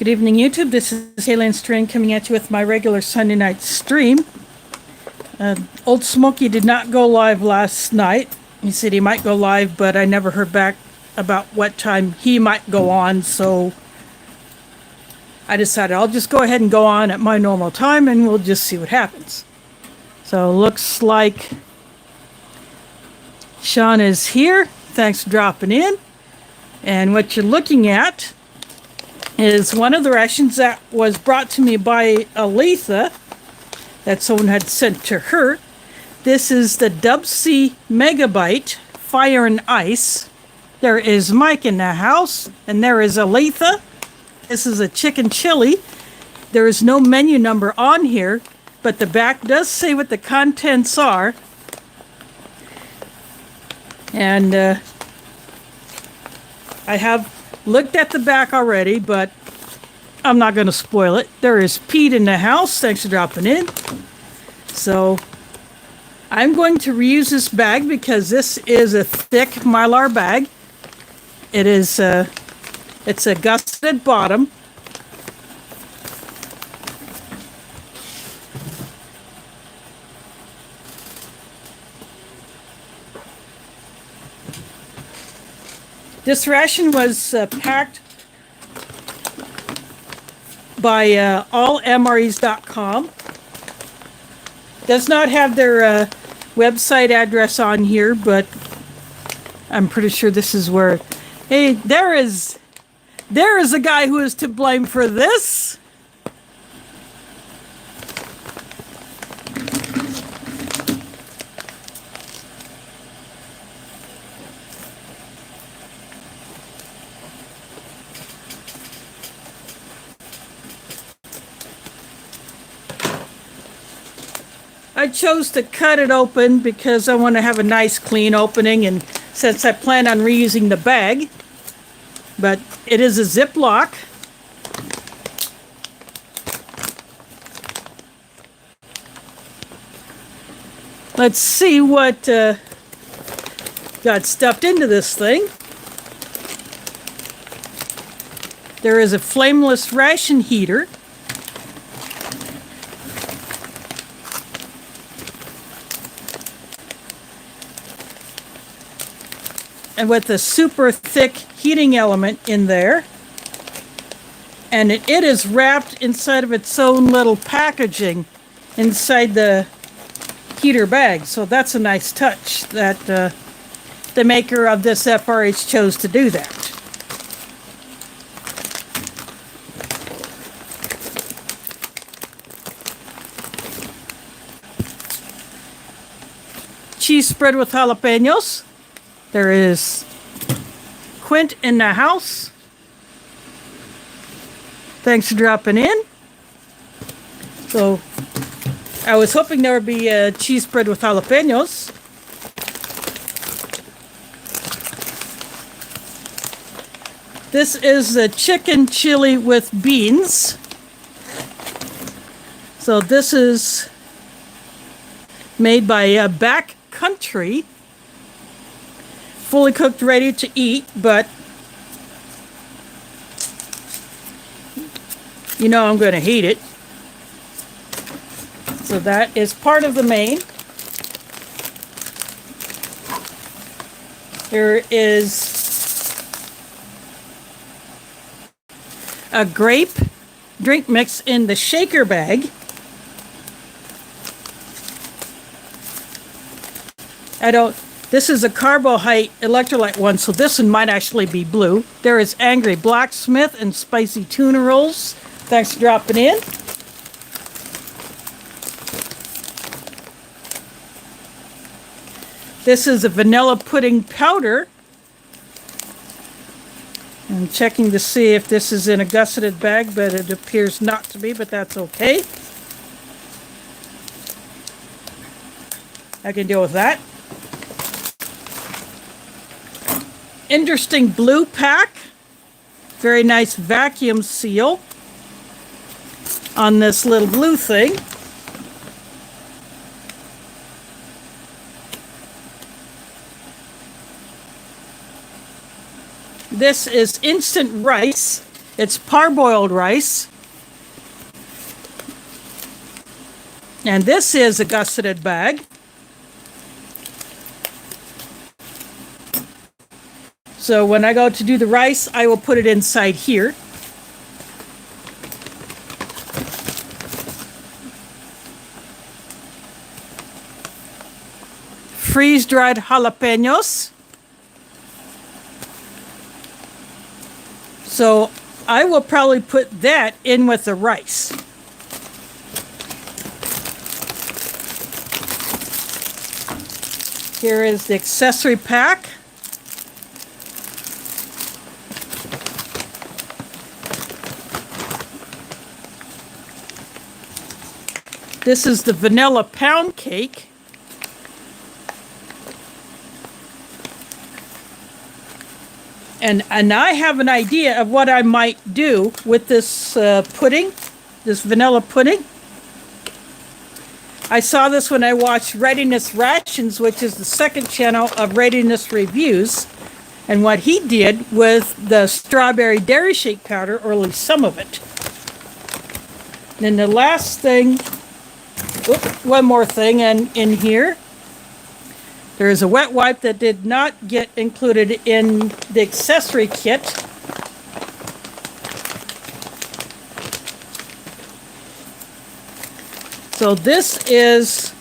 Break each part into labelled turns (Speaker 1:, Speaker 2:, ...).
Speaker 1: Good evening, YouTube. This is Alien Strain coming at you with my regular Sunday night stream. Old Smokey did not go live last night. He said he might go live, but I never heard back about what time he might go on, so I decided I'll just go ahead and go on at my normal time and we'll just see what happens. So looks like Sean is here. Thanks for dropping in. And what you're looking at is one of the rations that was brought to me by Aletha that someone had sent to her. This is the Dubsea Megabite Fire and Ice. There is Mike in the house, and there is Aletha. This is a chicken chili. There is no menu number on here, but the back does say what the contents are. And I have looked at the back already, but I'm not going to spoil it. There is Pete in the house. Thanks for dropping in. So I'm going to reuse this bag because this is a thick Mylar bag. It is it's a gusseted bottom. This ration was packed by allmres.com. Does not have their website address on here, but I'm pretty sure this is where... Hey, there is a guy who is to blame for this. I chose to cut it open because I want to have a nice clean opening, and since I plan on reusing the bag, but it is a Ziploc. Let's see what got stuffed into this thing. There is a flameless ration heater. And with a super thick heating element in there. And it is wrapped inside of its own little packaging inside the heater bag. So that's a nice touch that the maker of this FRH chose to do that. Cheese spread with jalapenos. There is Quint in the house. Thanks for dropping in. So, I was hoping there would be a cheese spread with jalapenos. This is the chicken chili with beans. So this is made by Backcountry. Fully cooked, ready to eat, but you know I'm going to heat it. So that is part of the main. There is a grape drink mix in the shaker bag. This is a carbohydrate electrolyte one, so this one might actually be blue. There is Angry Blacksmith and spicy tuna rolls. Thanks for dropping in. This is a vanilla pudding powder. I'm checking to see if this is in a gusseted bag, but it appears not to be, but that's okay. I can deal with that. Interesting blue pack. Very nice vacuum seal on this little blue thing. This is instant rice. It's parboiled rice. And this is a gusseted bag. So when I go to do the rice, I will put it inside here. Freeze-dried jalapenos. So I will probably put that in with the rice. Here is the accessory pack. This is the vanilla pound cake. And I have an idea of what I might do with this pudding, this vanilla pudding. I saw this when I watched Readiness Rations, which is the second channel of Readiness Reviews, and what he did with the strawberry dairy shake powder, or at least some of it. And then the last thing, one more thing, and in here, there is a wet wipe that did not get included in the accessory kit. So this is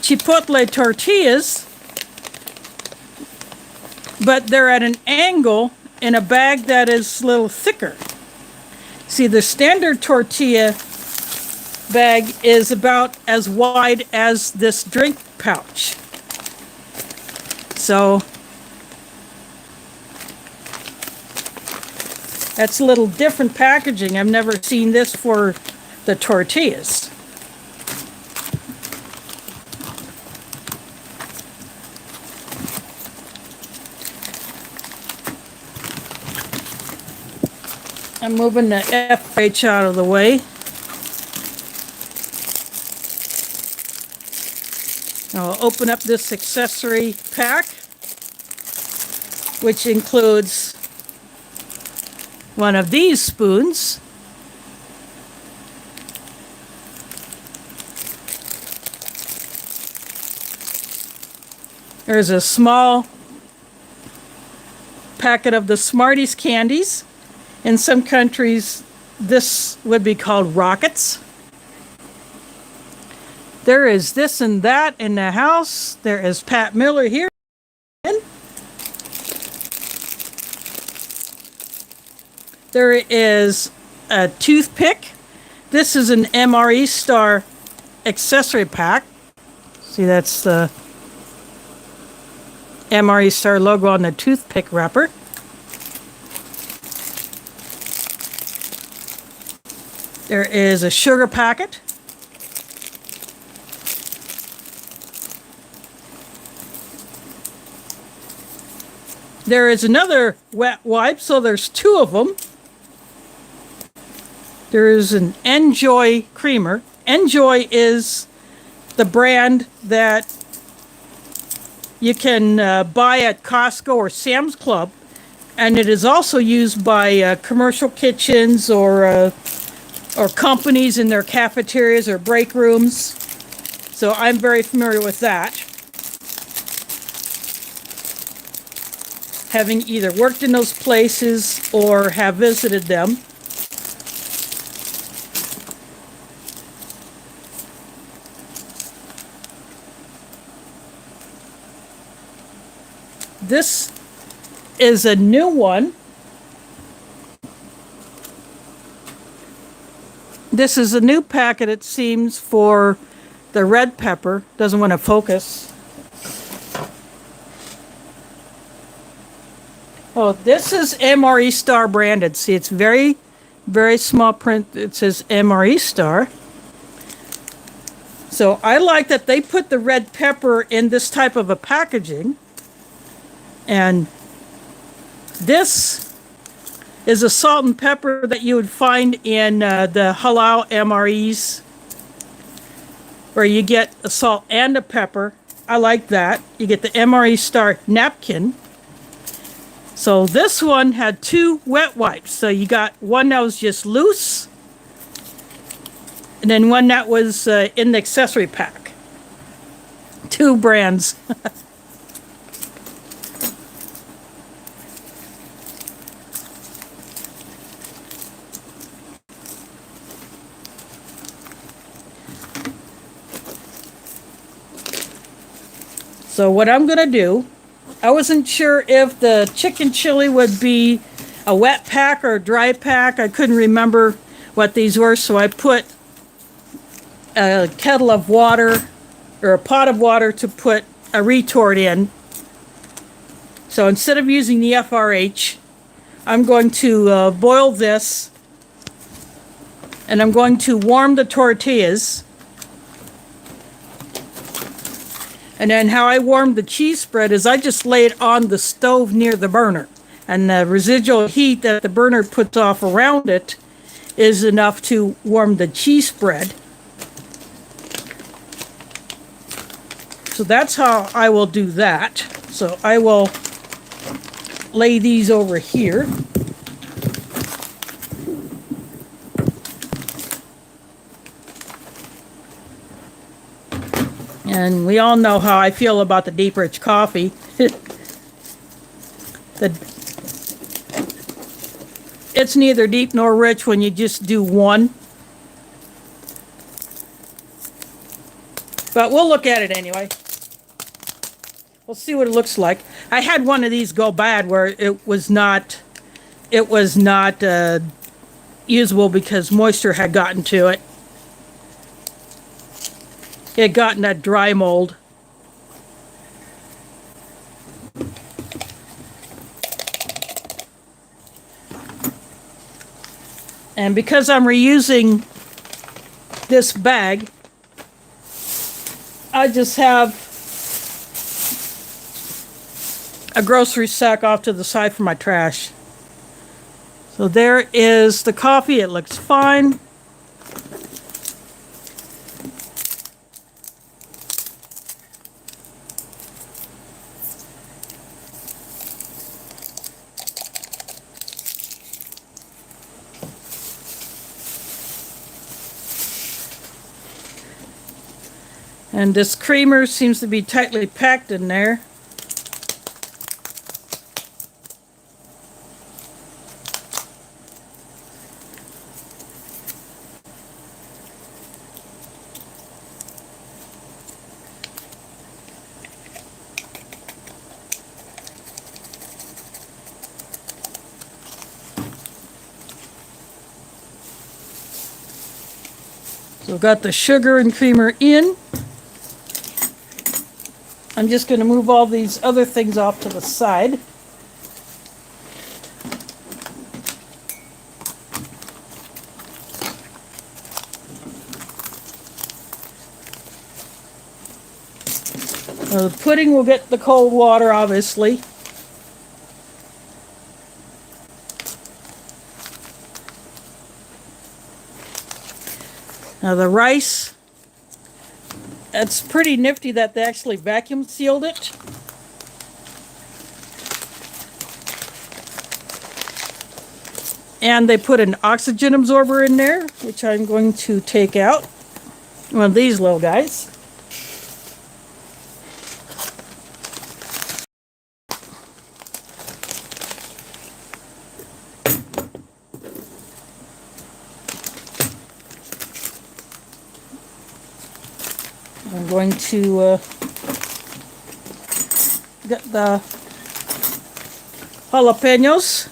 Speaker 1: Chipotle Tortillas, but they're at an angle in a bag that is a little thicker. See, the standard tortilla bag is about as wide as this drink pouch. So that's a little different packaging. I've never seen this for the tortillas. I'm moving the FH out of the way. I'll open up this accessory pack, which includes one of these spoons. There's a small packet of the Smarties candies. In some countries, this would be called rockets. There is this and that in the house. There is Pat Miller here. There is a toothpick. This is an MRE Star accessory pack. See, that's the MRE Star logo on the toothpick wrapper. There is a sugar packet. There is another wet wipe, so there's two of them. There is an Enjoy creamer. Enjoy is the brand that you can buy at Costco or Sam's Club, and it is also used by commercial kitchens or companies in their cafeterias or break rooms. So I'm very familiar with that, having either worked in those places or have visited them. This is a new one. This is a new packet, it seems, for the red pepper. Doesn't want to focus. Oh, this is MRE Star branded. See, it's very, very small print. It says MRE Star. So I like that they put the red pepper in this type of a packaging. And this is a salt and pepper that you would find in the halal MREs, where you get a salt and a pepper. I like that. You get the MRE Star napkin. So this one had 2 wet wipes. So you got one that was just loose, and then one that was in the accessory pack. 2 brands. So what I'm going to do, I wasn't sure if the chicken chili would be a wet pack or a dry pack. I couldn't remember what these were, so I put a kettle of water or a pot of water to put a retort in. So instead of using the FRH, I'm going to boil this, and I'm going to warm the tortillas. And then how I warm the cheese spread is I just lay it on the stove near the burner. And the residual heat that the burner puts off around it is enough to warm the cheese spread. So that's how I will do that. So I will lay these over here. And we all know how I feel about the deep rich coffee. It's neither deep nor rich when you just do one. But we'll look at it anyway. We'll see what it looks like. I had one of these go bad where it was not usable because moisture had gotten to it. It had gotten that dry mold. And because I'm reusing this bag, I just have a grocery sack off to the side for my trash. So there is the coffee. It looks fine. And this creamer seems to be tightly packed in there. So I've got the sugar and creamer in. I'm just going to move all these other things off to the side. The pudding will get the cold water, obviously. Now the rice, it's pretty nifty that they actually vacuum sealed it. And they put an oxygen absorber in there, which I'm going to take out. One of these little guys. I'm going to get the jalapenos.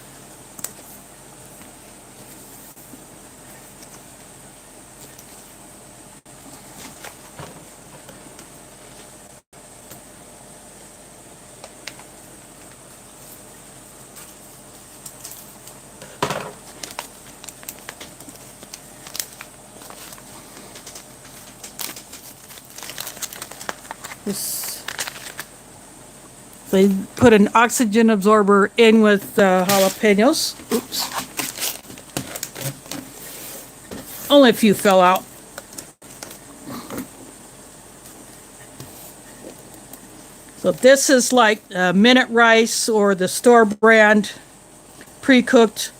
Speaker 1: They put an oxygen absorber in with jalapenos. Oops. Only a few fell out. So this is like minute rice or the store brand pre-cooked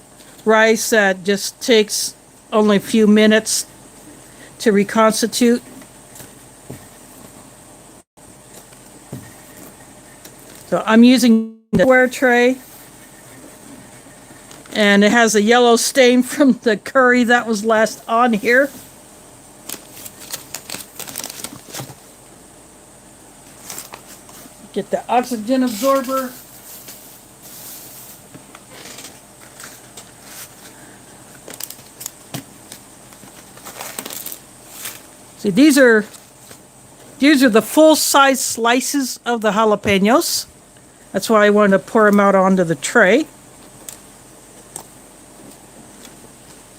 Speaker 1: rice that just takes only a few minutes to reconstitute. So I'm using the square tray, and it has a yellow stain from the curry that was last on here. Get the oxygen absorber. See, these are the full-size slices of the jalapenos. That's why I wanted to pour them out onto the tray.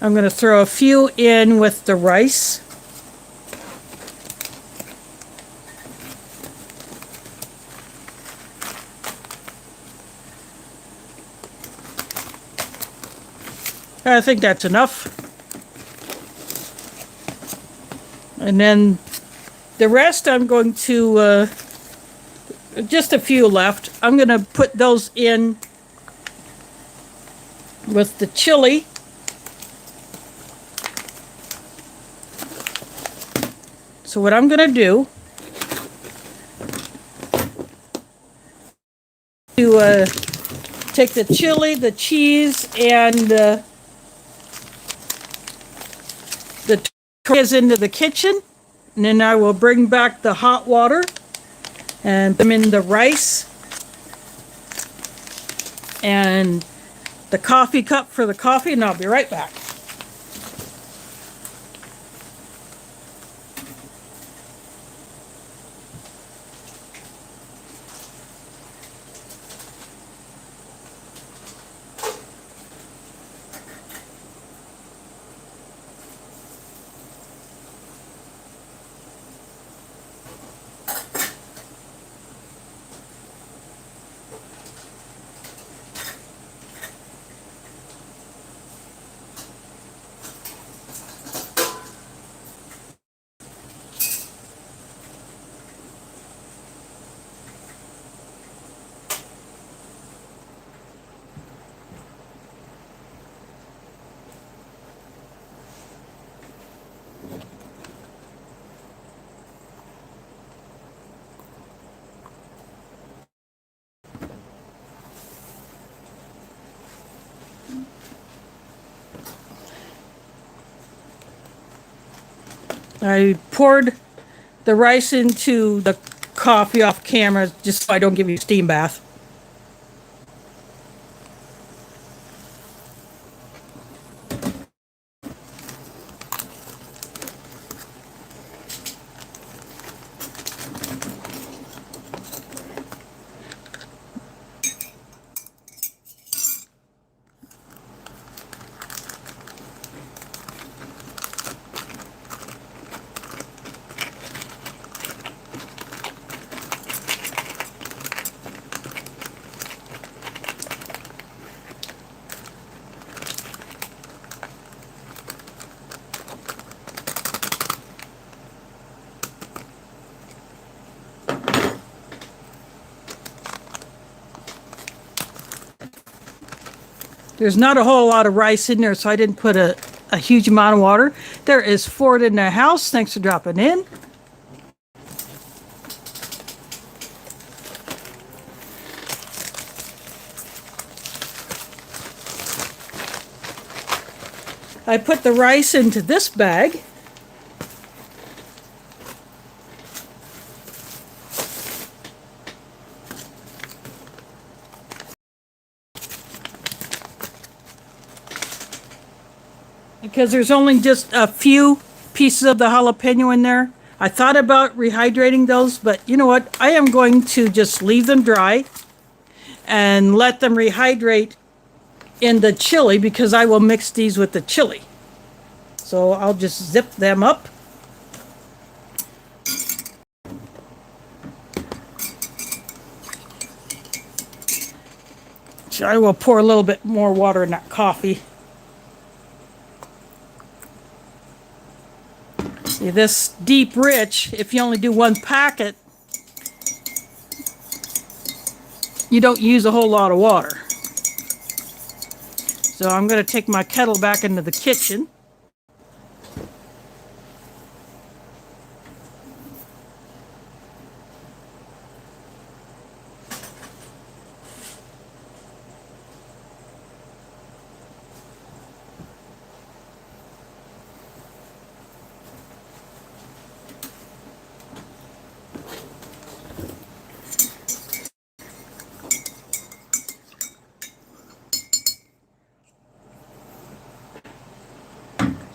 Speaker 1: I'm going to throw a few in with the rice. I think that's enough. And then the rest I'm going to, just a few left, I'm going to put those in with the chili. So what I'm going to do to take the chili, the cheese, and the tortillas into the kitchen, and then I will bring back the hot water and put them in the rice and the coffee cup for the coffee, and I'll be right back. I poured the rice into the coffee off camera just so I don't give you a steam bath. There's not a whole lot of rice in there, so I didn't put a huge amount of water. There is Ford in the house. Thanks for dropping in. I put the rice into this bag. Because there's only just a few pieces of the jalapeno in there. I thought about rehydrating those, but you know what? I am going to just leave them dry and let them rehydrate in the chili, because I will mix these with the chili. So I'll just zip them up. So I will pour a little bit more water in that coffee. See, this deep rich, if you only do one packet, you don't use a whole lot of water. So I'm going to take my kettle back into the kitchen.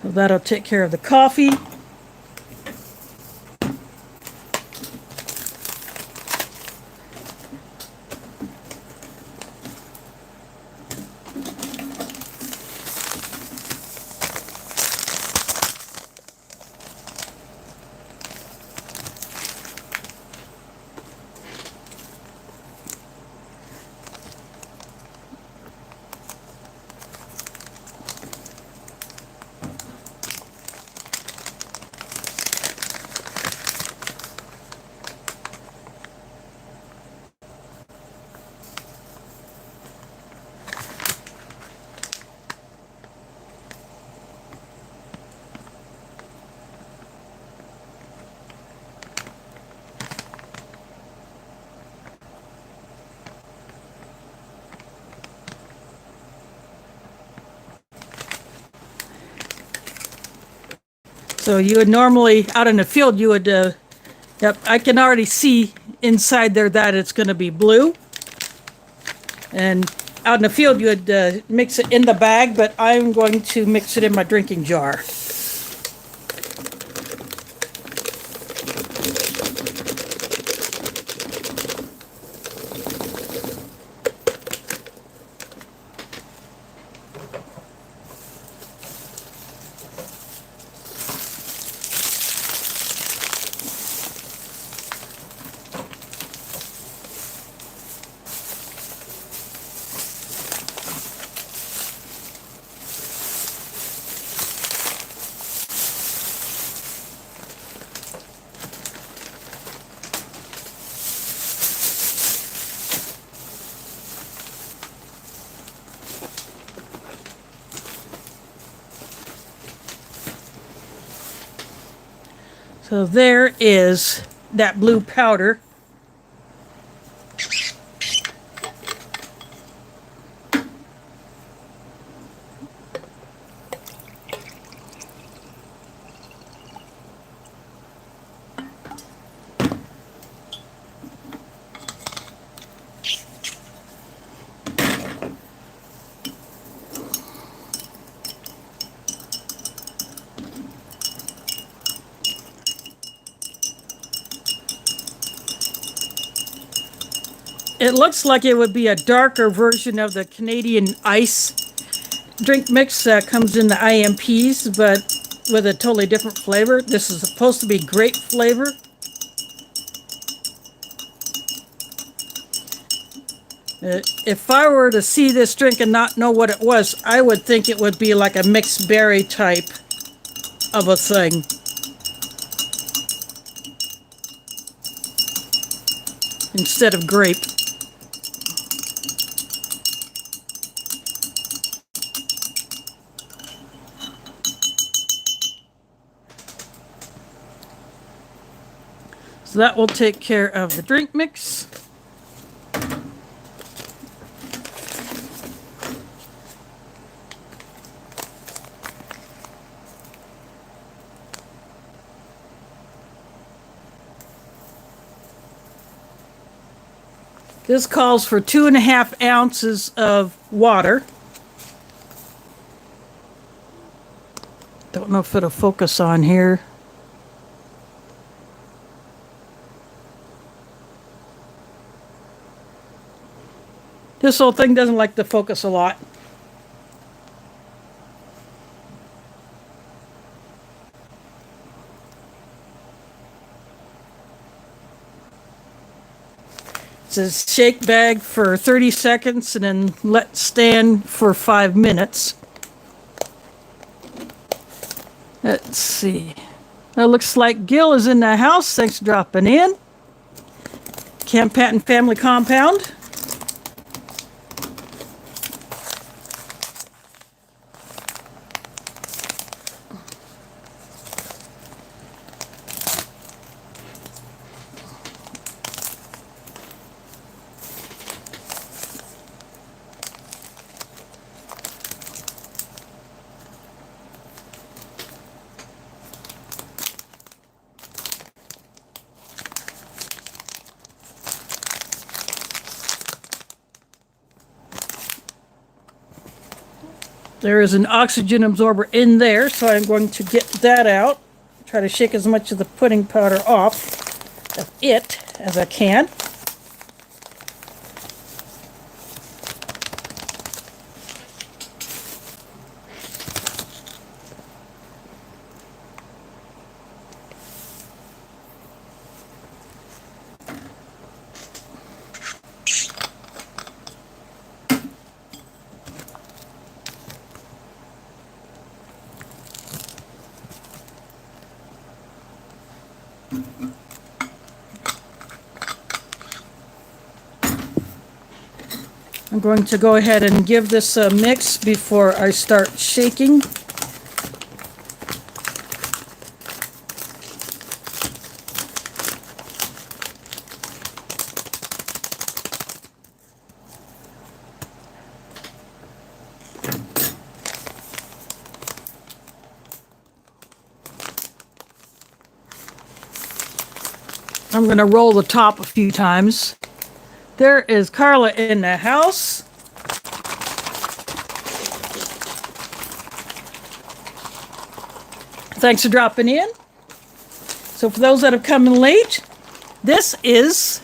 Speaker 1: So that'll take care of the coffee. So you would normally, out in the field, you would, yep, I can already see inside there that it's going to be blue. And out in the field, you would mix it in the bag, but I'm going to mix it in my drinking jar. So there is that blue powder. It looks like it would be a darker version of the Canadian Ice drink mix that comes in the IMPs, but with a totally different flavor. This is supposed to be grape flavor. If I were to see this drink and not know what it was, I would think it would be like a mixed berry type of a thing. Instead of grape. So that will take care of the drink mix. This calls for 2.5 ounces of water. Don't know if it'll focus on here. This whole thing doesn't like to focus a lot. It says shake bag for 30 seconds and then let stand for 5 minutes. Let's see. It looks like Gil is in the house. Thanks for dropping in. Camp Patton Family Compound. There is an oxygen absorber in there, so I'm going to get that out. Try to shake as much of the pudding powder off of it as I can. I'm going to go ahead and give this a mix before I start shaking. I'm going to roll the top a few times. There is Carla in the house. Thanks for dropping in. So for those that have come in late, this is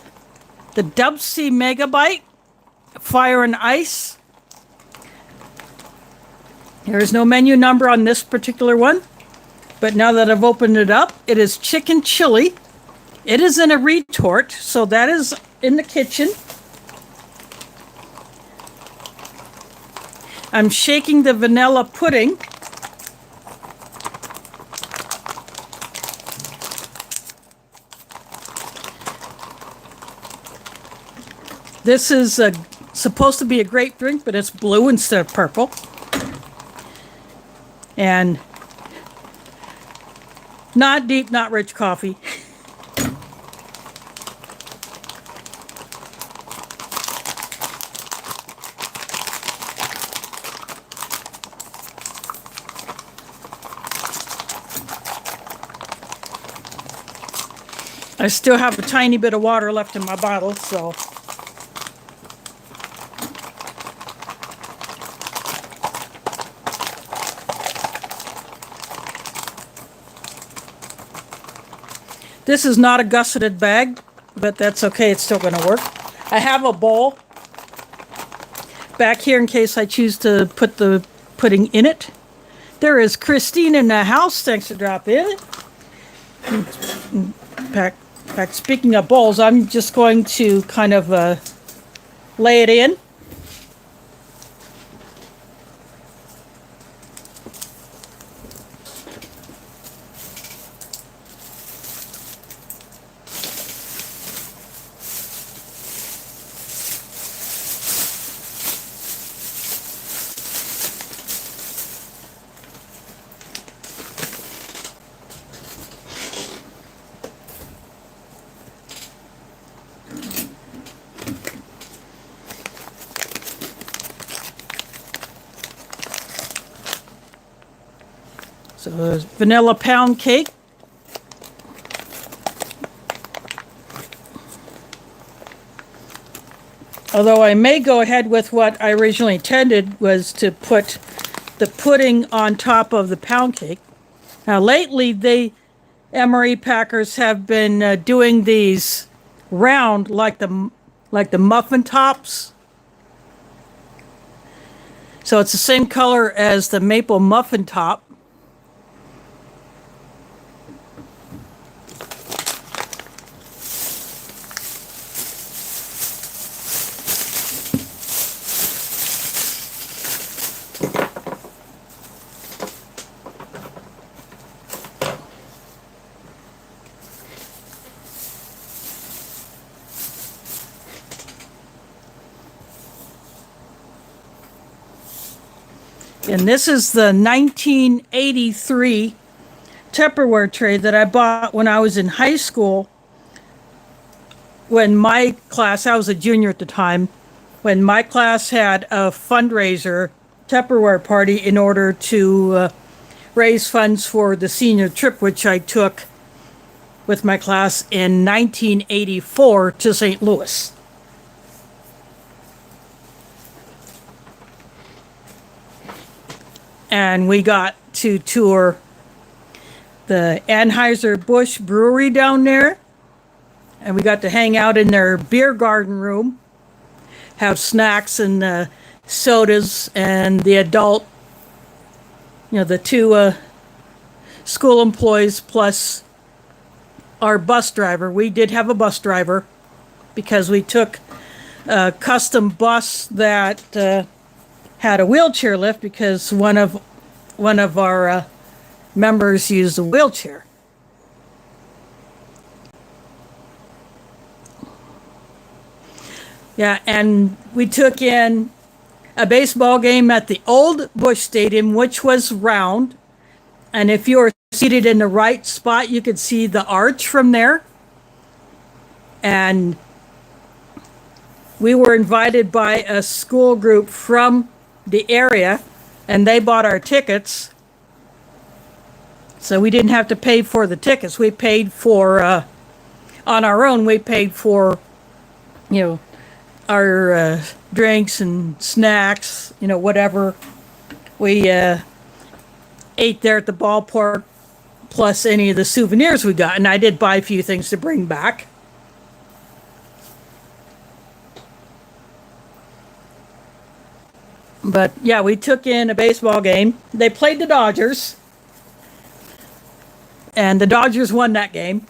Speaker 1: the Dubsy Megabite Fire and Ice. There is no menu number on this particular one, but now that I've opened it up, it is chicken chili. It is in a retort, so that is in the kitchen. I'm shaking the vanilla pudding. This is supposed to be a grape drink, but it's blue instead of purple. And not deep, not rich coffee. I still have a tiny bit of water left in my bottle, so. This is not a gusseted bag, but that's okay. It's still going to work. I have a bowl back here in case I choose to put the pudding in it. There is Christine in the house. Thanks for dropping in. In fact, speaking of bowls, I'm just going to kind of lay it in. So there's vanilla pound cake. Although I may go ahead with what I originally intended, was to put the pudding on top of the pound cake. Now lately, MRE packers have been doing these round like the muffin tops. So it's the same color as the maple muffin top. And this is the 1983 Tupperware tray that I bought when I was in high school. When my class, I was a junior at the time, when my class had a fundraiser Tupperware party in order to raise funds for the senior trip, which I took with my class in 1984 to St. Louis. and we got to tour the Anheuser-Busch brewery down there, and we got to hang out in their beer garden room, have snacks and sodas, and the adult, the two school employees plus our bus driver. We did have a bus driver because we took a custom bus that had a wheelchair lift because one of our members used a wheelchair. Yeah, and we took in a baseball game at the old Busch Stadium, which was round. And if you were seated in the right spot, you could see the arch from there. And we were invited by a school group from the area, and they bought our tickets. So we didn't have to pay for the tickets. We paid for, on our own, we paid for, our drinks and snacks, whatever. We ate there at the ballpark, plus any of the souvenirs we got. And I did buy a few things to bring back. But yeah, we took in a baseball game. They played the Dodgers, and the Dodgers won that game.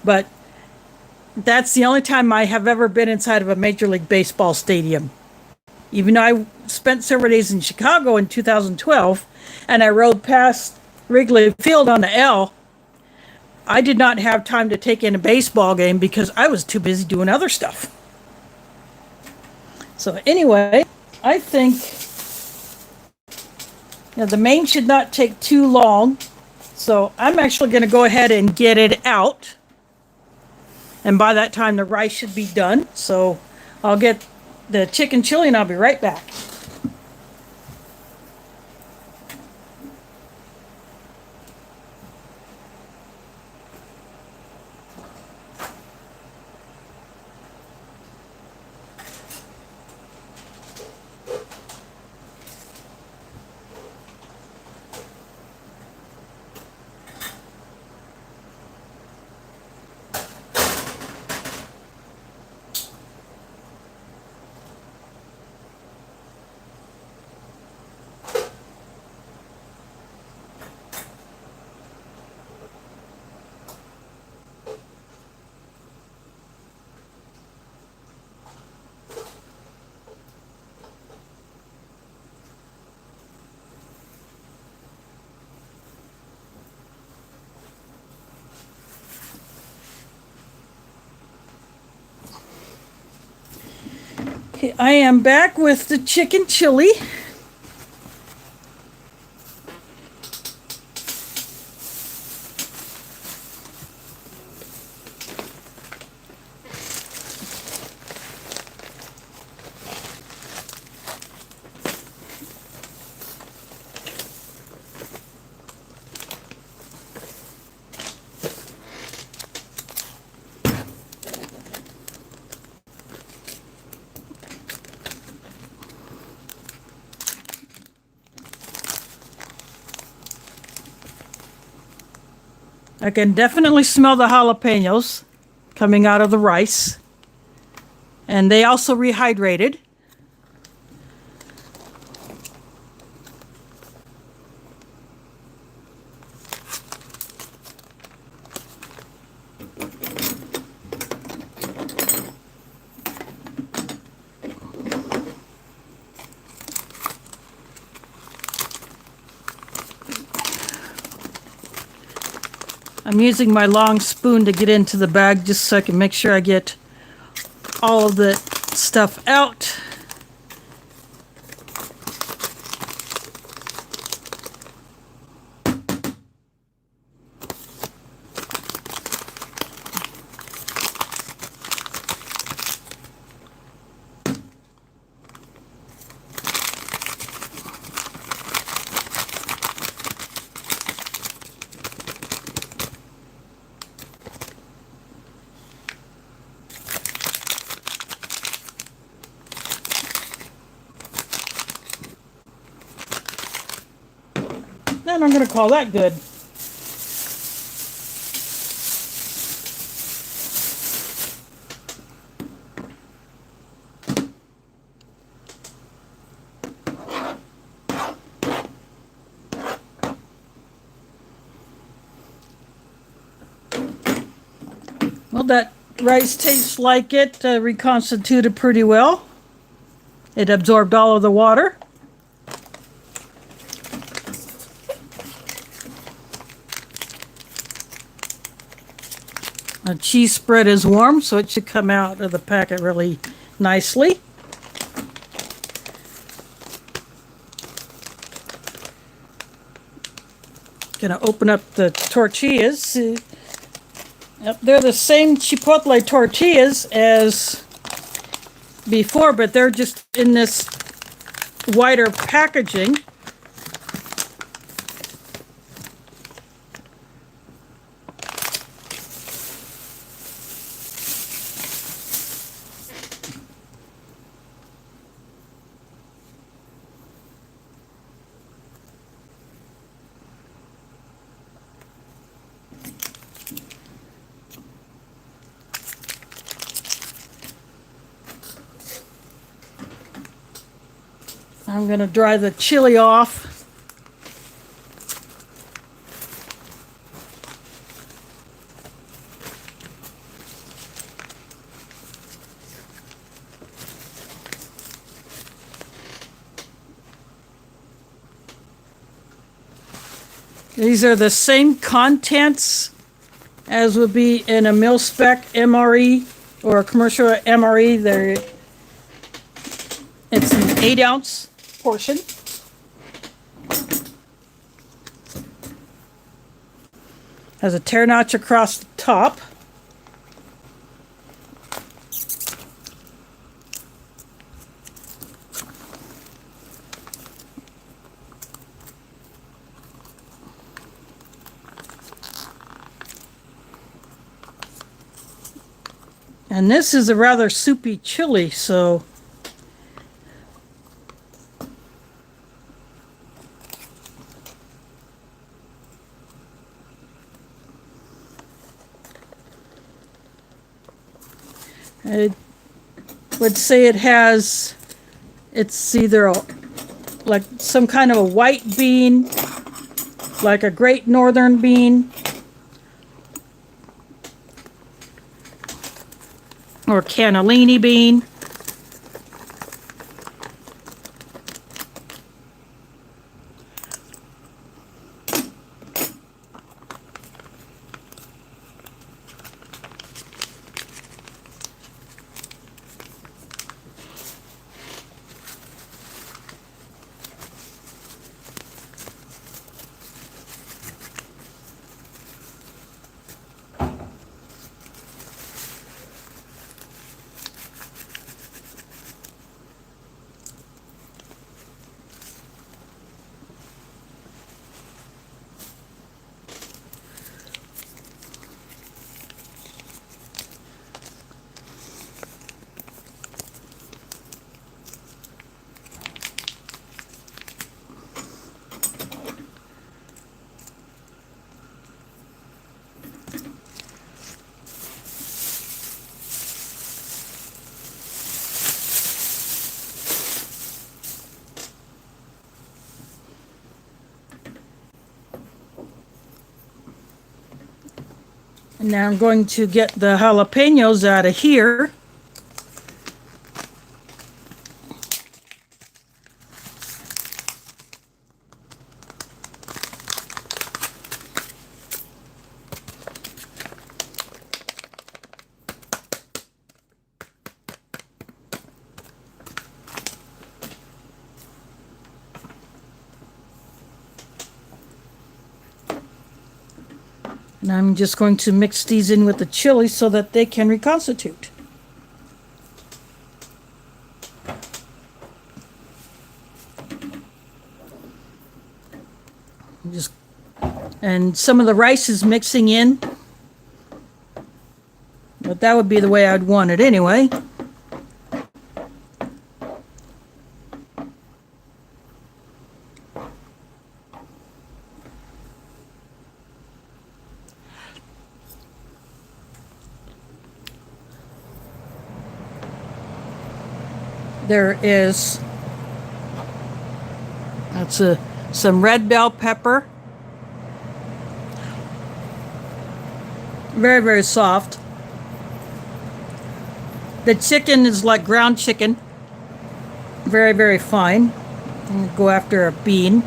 Speaker 1: But that's the only time I have ever been inside of a Major League Baseball stadium. Even though I spent several days in Chicago in 2012, and I rode past Wrigley Field on the L, I did not have time to take in a baseball game because I was too busy doing other stuff. So anyway, I think the main should not take too long. So I'm actually going to go ahead and get it out. And by that time, the rice should be done. So I'll get the chicken chili and I'll be right back. Okay, I am back with the chicken chili. I can definitely smell the jalapenos coming out of the rice. And they also rehydrated. I'm using my long spoon to get into the bag just so I can make sure I get all of the stuff out. And I'm going to call that good. Well, that rice tastes like it reconstituted pretty well. It absorbed all of the water. The cheese spread is warm, so it should come out of the packet really nicely. Gonna open up the tortillas. Yep, they're the same Chipotle tortillas as before, but they're just in this wider packaging. I'm going to dry the chili off. These are the same contents as would be in a mil-spec MRE or a commercial MRE. It's an 8-ounce portion. Has a tear notch across the top. And this is a rather soupy chili, so I would say it's either like some kind of a white bean, like a Great Northern bean, or cannellini bean. And now I'm going to get the jalapenos out of here. And I'm just going to mix these in with the chili so that they can reconstitute. And some of the rice is mixing in, but that would be the way I'd want it anyway. There is some red bell pepper. Very, very soft. The chicken is like ground chicken. Very, very fine. I'm gonna go after a bean.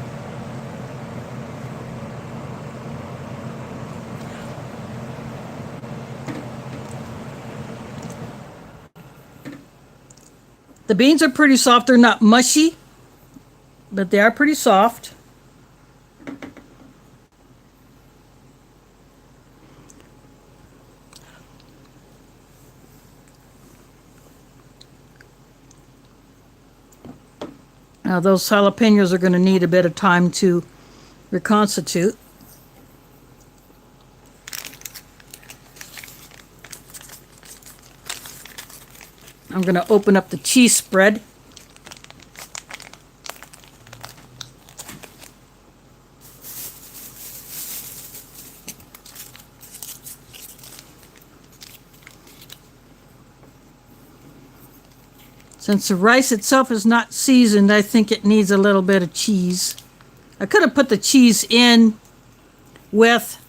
Speaker 1: The beans are pretty soft. They're not mushy, but they are pretty soft. Now those jalapenos are going to need a bit of time to reconstitute. I'm going to open up the cheese spread. Since the rice itself is not seasoned, I think it needs a little bit of cheese. I could have put the cheese in with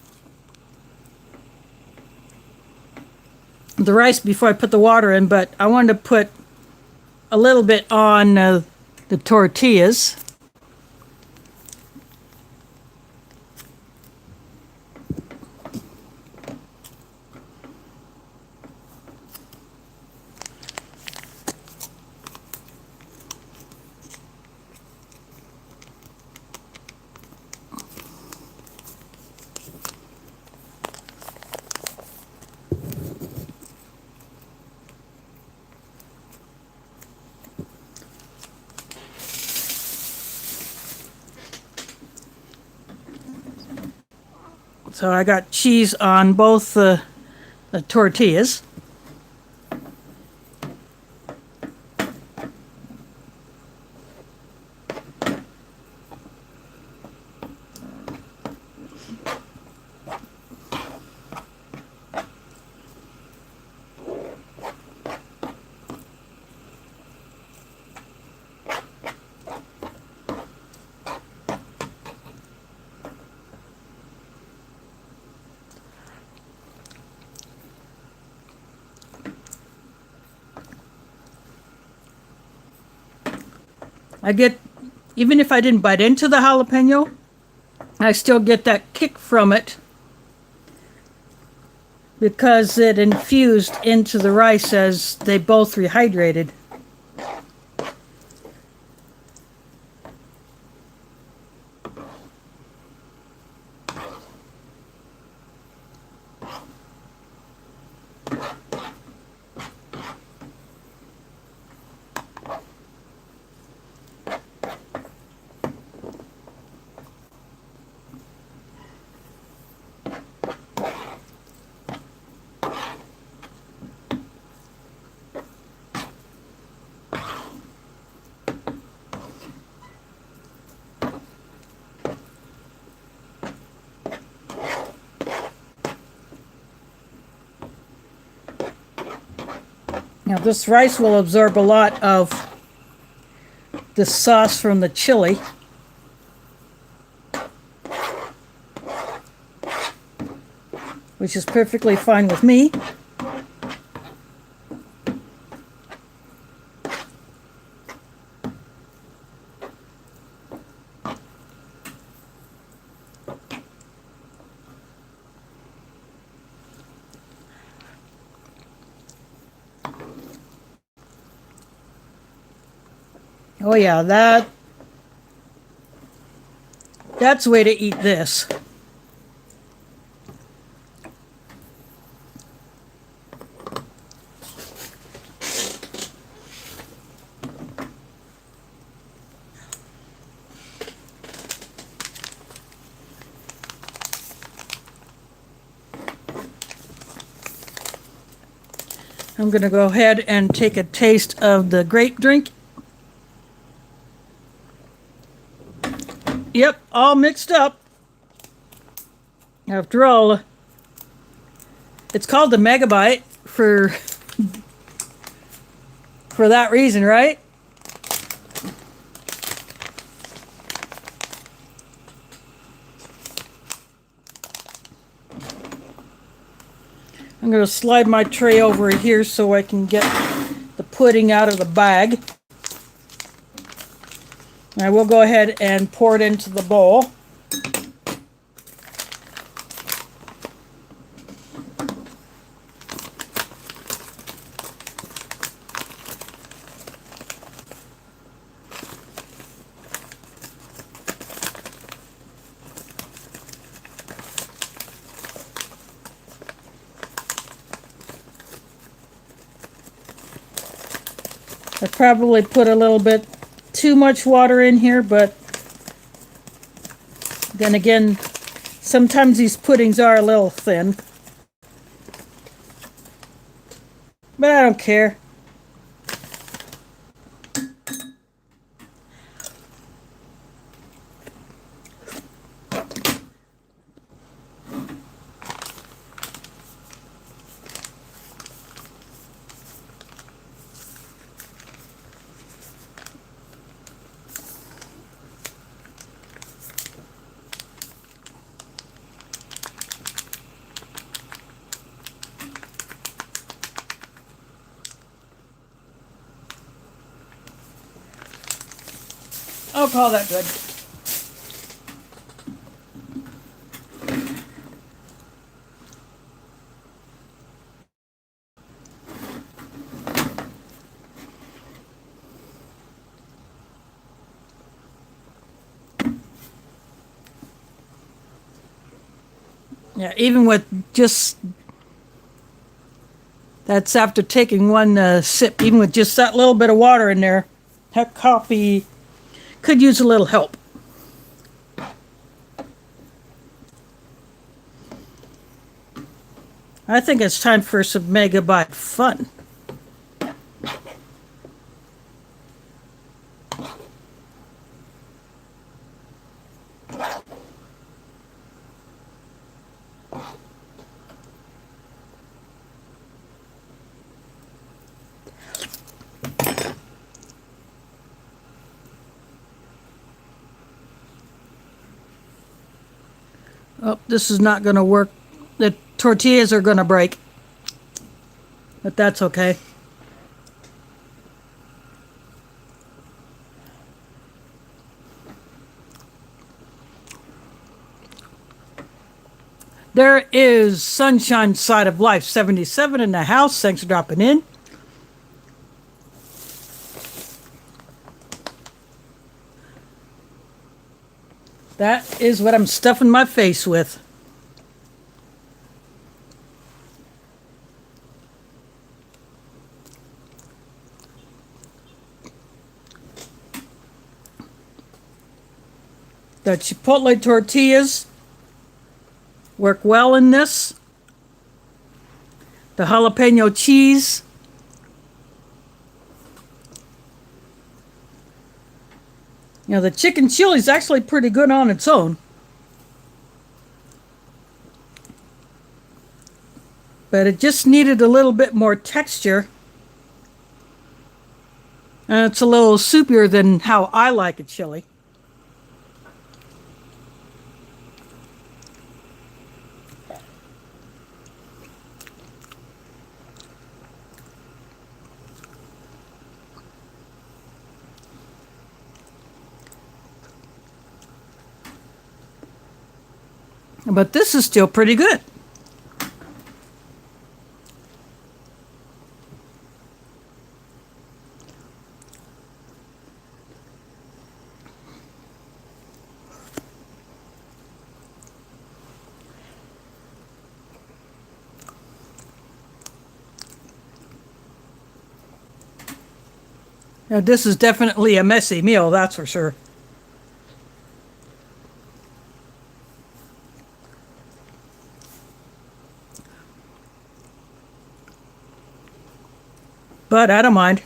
Speaker 1: the rice before I put the water in, but I wanted to put a little bit on the tortillas. So I got cheese on both the tortillas. I get, even if I didn't bite into the jalapeno, I still get that kick from it because it infused into the rice as they both rehydrated. Now this rice will absorb a lot of the sauce from the chili. Which is perfectly fine with me. Oh yeah, that's the way to eat this. I'm going to go ahead and take a taste of the grape drink. Yep, all mixed up. After all, it's called the Megabite for that reason, right? I'm going to slide my tray over here so I can get the pudding out of the bag. I will go ahead and pour it into the bowl. I probably put a little bit too much water in here, but then again, sometimes these puddings are a little thin. But I don't care. I'll call that good. Yeah, even with just, that's after taking one sip, even with just that little bit of water in there, that coffee could use a little help. I think it's time for some Megabite fun. Oh, this is not going to work. The tortillas are going to break. But that's okay. There is Sunshine Side of Life 77 in the house. Thanks for dropping in. That is what I'm stuffing my face with. The Chipotle Tortillas work well in this. The jalapeno cheese. You know, the chicken chili is actually pretty good on its own. But it just needed a little bit more texture. And it's a little soupier than how I like a chili. But this is still pretty good. Now, this is definitely a messy meal, that's for sure. But I don't mind.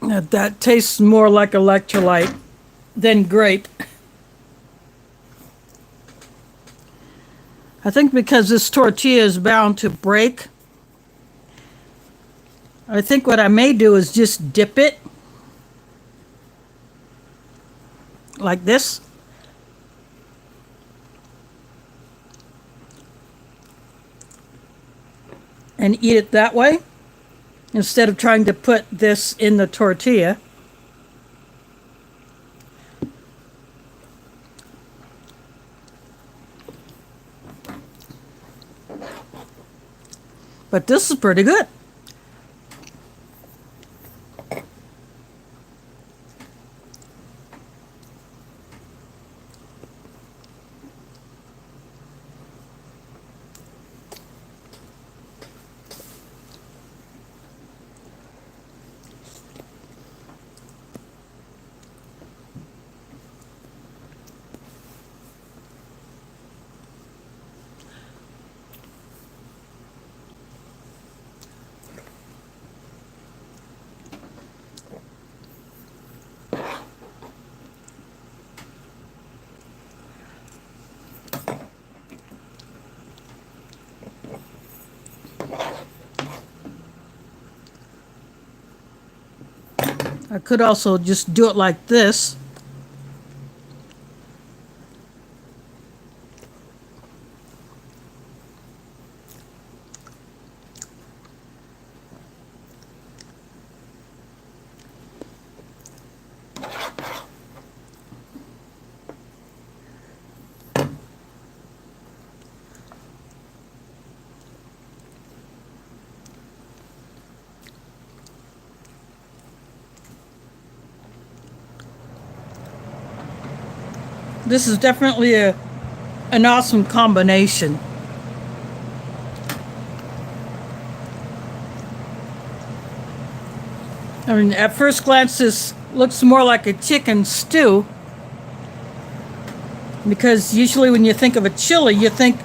Speaker 1: That tastes more like electrolyte than grape. I think because this tortilla is bound to break, I think what I may do is just dip it like this. And eat it that way instead of trying to put this in the tortilla. But this is pretty good. I could also just do it like this. This is definitely an awesome combination. I mean, at first glance, this looks more like a chicken stew, because usually when you think of a chili, you think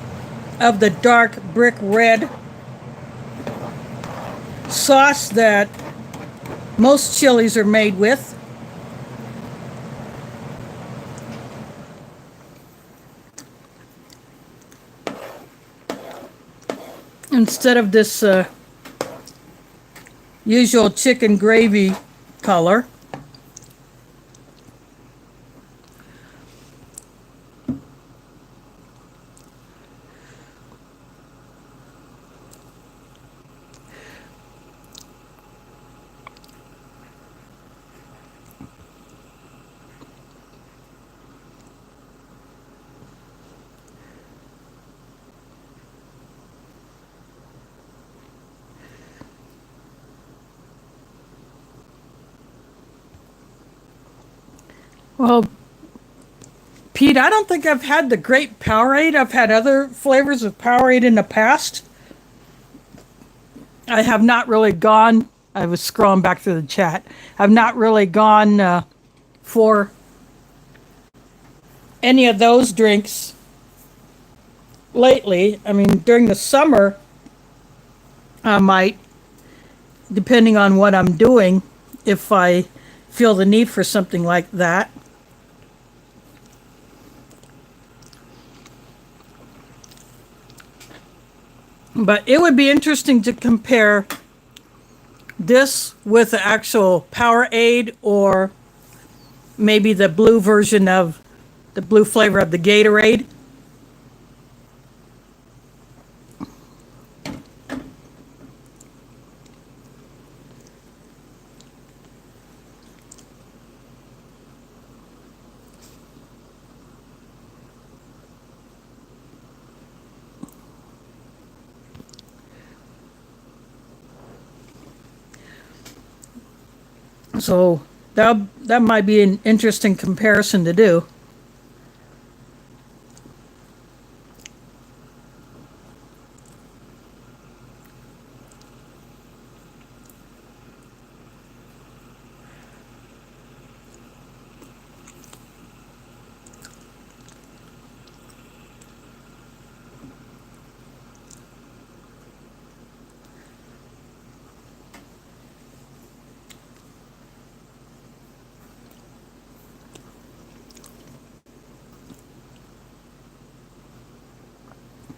Speaker 1: of the dark brick red sauce that most chilies are made with. Instead of this usual chicken gravy color. Well, Pete, I don't think I've had the grape Powerade. I've had other flavors of Powerade in the past. I have not really gone, I was scrolling back through the chat. I've not really gone for any of those drinks lately. I mean, during the summer, I might, depending on what I'm doing, if I feel the need for something like that. But it would be interesting to compare this with the actual Powerade, or maybe the blue version of the blue flavor of the Gatorade. So that might be an interesting comparison to do.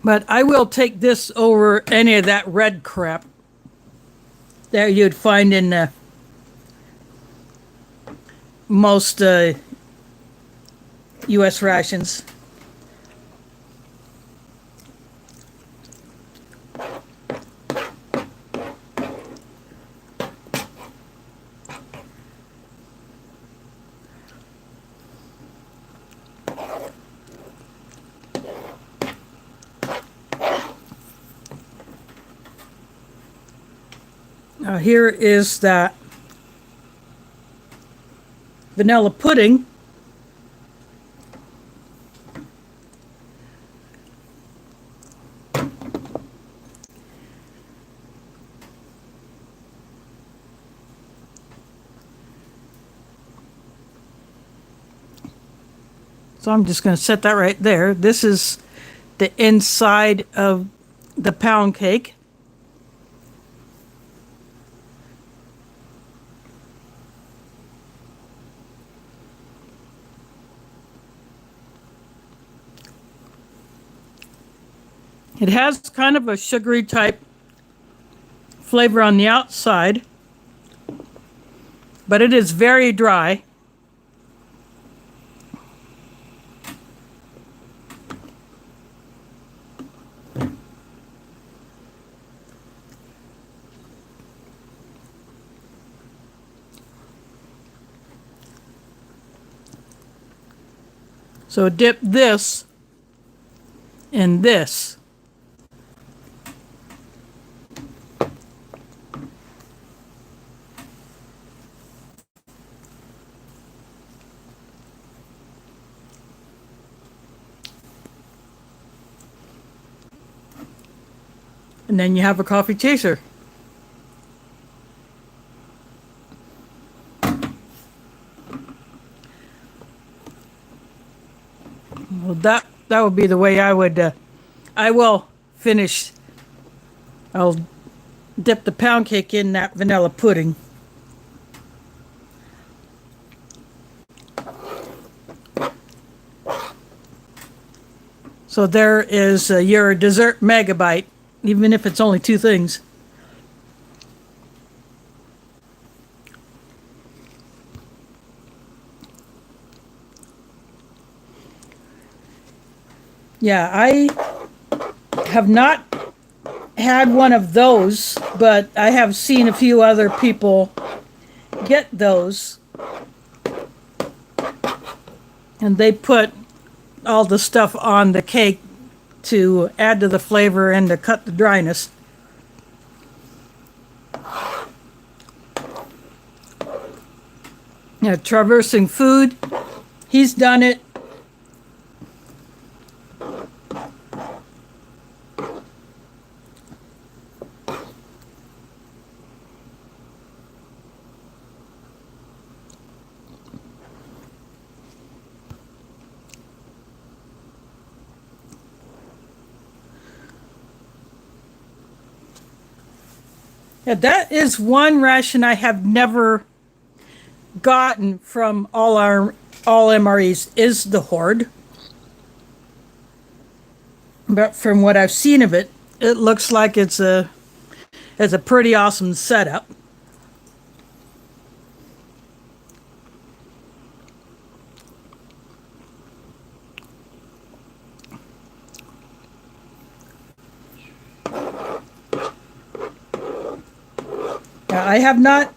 Speaker 1: But I will take this over any of that red crap that you'd find in most U.S. rations. Now here is that vanilla pudding. So I'm just going to set that right there. This is the inside of the pound cake. It has kind of a sugary type flavor on the outside, but it is very dry. So dip this in this. And then you have a coffee chaser. Well, that would be the way I would. I will finish. I'll dip the pound cake in that vanilla pudding. So there is your dessert Megabite, even if it's only 2 things. Yeah, I have not had one of those, but I have seen a few other people get those. And they put all the stuff on the cake to add to the flavor and to cut the dryness. Yeah, traversing food. He's done it. Yeah, that is one ration I have never gotten from all MREs is the Horde. But from what I've seen of it, it looks like it's a pretty awesome setup. I have not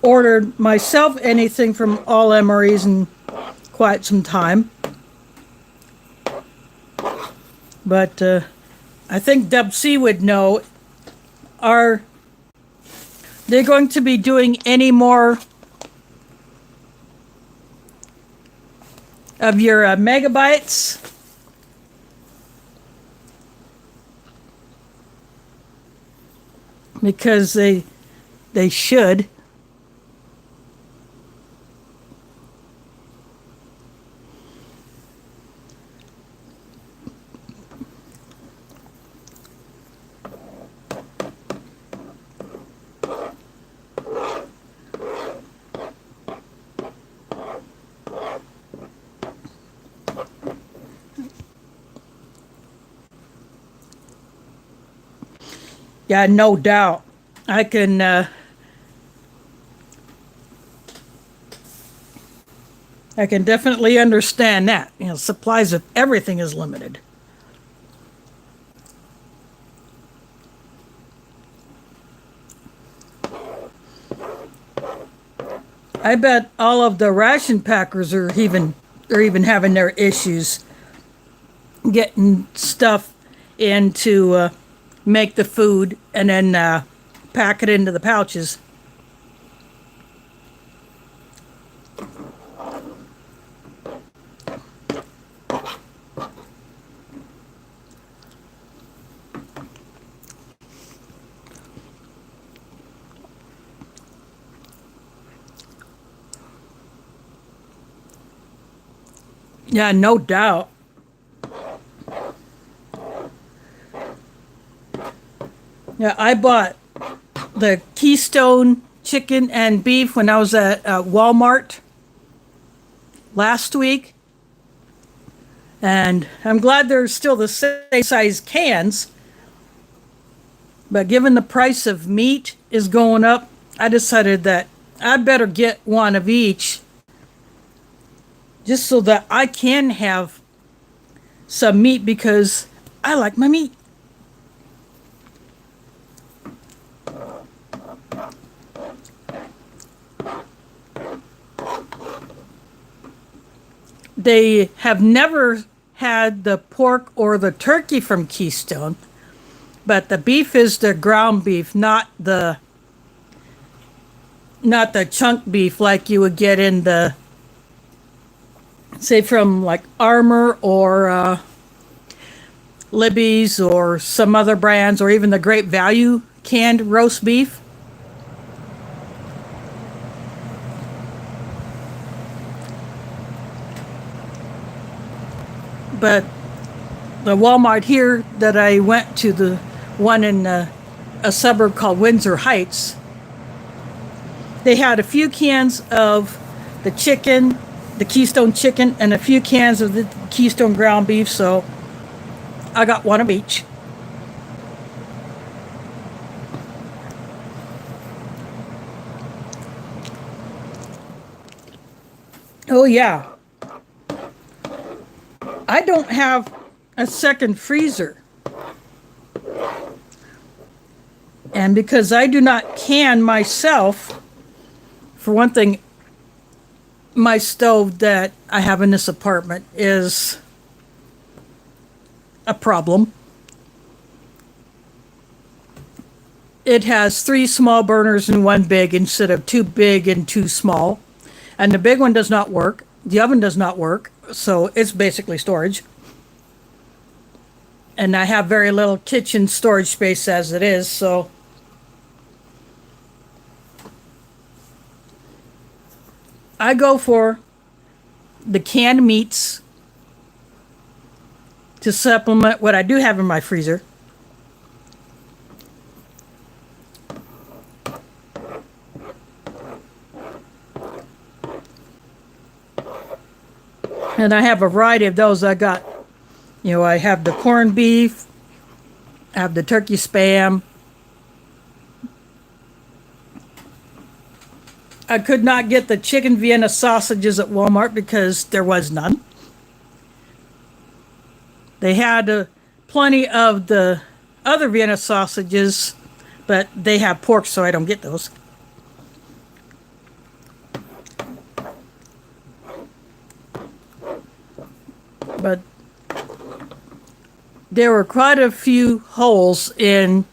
Speaker 1: ordered myself anything from all MREs in quite some time. But I think Dub C would know. Are they going to be doing any more of your megabytes? Because they should. Yeah, no doubt. I can I can definitely understand that. You know, supplies of everything is limited. I bet all of the ration packers are even having their issues getting stuff in to make the food and then pack it into the pouches. Yeah, no doubt. Yeah, I bought the Keystone chicken and beef when I was at Walmart last week. And I'm glad they're still the same size cans. But given the price of meat is going up, I decided that I better get one of each just so that I can have some meat because I like my meat. They have never had the pork or the turkey from Keystone, but the beef is the ground beef, not the chunk beef like you would get in the, say, from like Armor or Libby's or some other brands, or even the Great Value canned roast beef. But the Walmart here that I went to, the one in a suburb called Windsor Heights, they had a few cans of the chicken, the Keystone chicken, and a few cans of the Keystone ground beef, so I got one of each. Oh, yeah. I don't have a second freezer. And because I do not can myself, for one thing, my stove that I have in this apartment is a problem. It has 3 small burners and 1 big instead of 2 big and 2 small. And the big one does not work. The oven does not work. So it's basically storage. And I have very little kitchen storage space as it is, so I go for the canned meats to supplement what I do have in my freezer. And I have a variety of those. I have the corned beef, I have the turkey spam. I could not get the chicken Vienna sausages at Walmart because there was none. They had plenty of the other Vienna sausages, but they have pork, so I don't get those. But there were quite a few holes in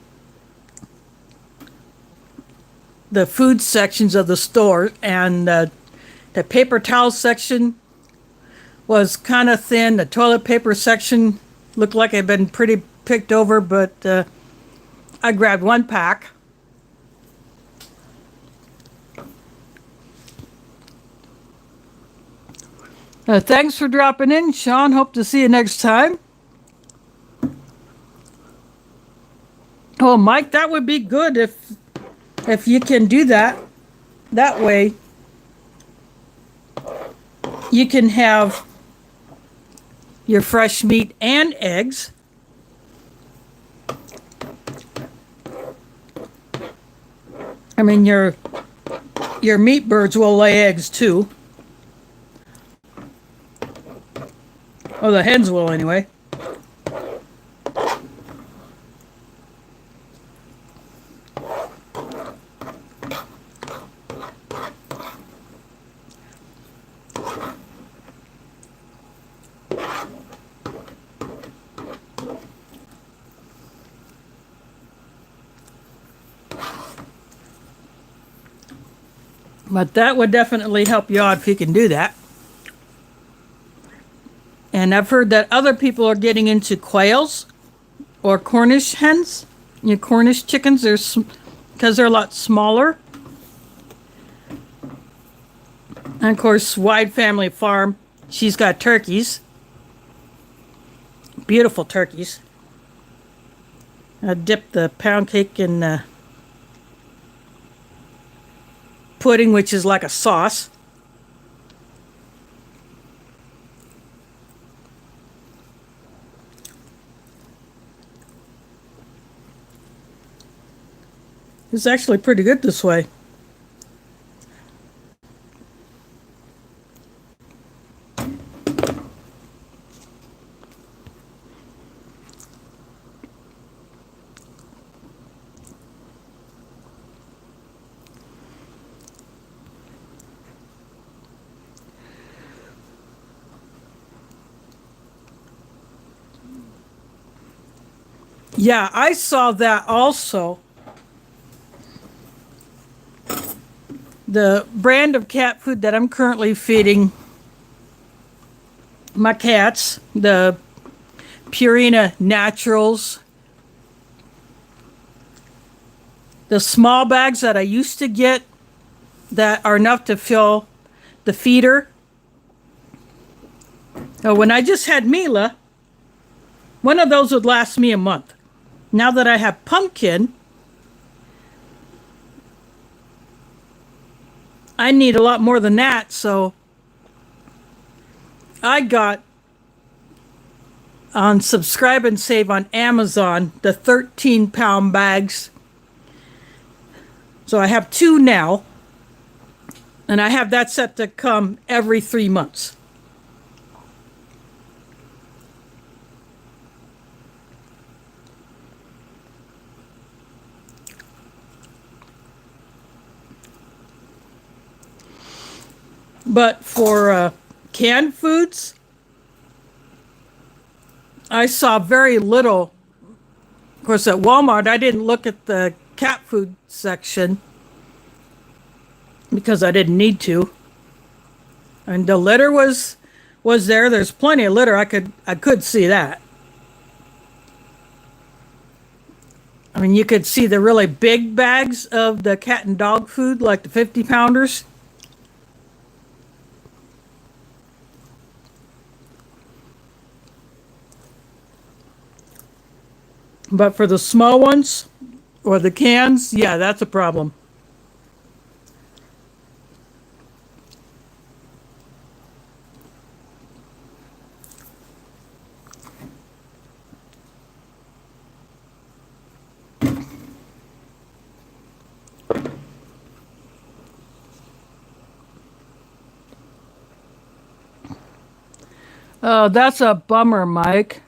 Speaker 1: the food sections of the store, and the paper towel section was kind of thin. The toilet paper section looked like it had been pretty picked over, but I grabbed 1 pack. Thanks for dropping in, Sean. Hope to see you next time. Oh, Mike, that would be good if you can do that. That way, you can have your fresh meat and eggs. I mean, your meat birds will lay eggs too. Oh, the hens will anyway. But that would definitely help you out if you can do that. And I've heard that other people are getting into quails or Cornish hens. Cornish chickens, because they're a lot smaller. And of course, Wide Family Farm, she's got turkeys. Beautiful turkeys. I dip the pound cake in pudding, which is like a sauce. It's actually pretty good this way. Yeah, I saw that also. The brand of cat food that I'm currently feeding my cats, the Purina Naturals, the small bags that I used to get that are enough to fill the feeder. When I just had Mila, one of those would last me a month. Now that I have Pumpkin, I need a lot more than that, so I got on Subscribe and Save on Amazon the 13-pound bags. So I have 2 now, and I have that set to come every 3 months. But for canned foods, I saw very little. Of course, at Walmart, I didn't look at the cat food section because I didn't need to. And the litter was there. There's plenty of litter. I could see that. I mean, you could see the really big bags of the cat and dog food, like the 50-pounders. But for the small ones, or the cans, yeah, that's a problem. Oh, that's a bummer, Mike.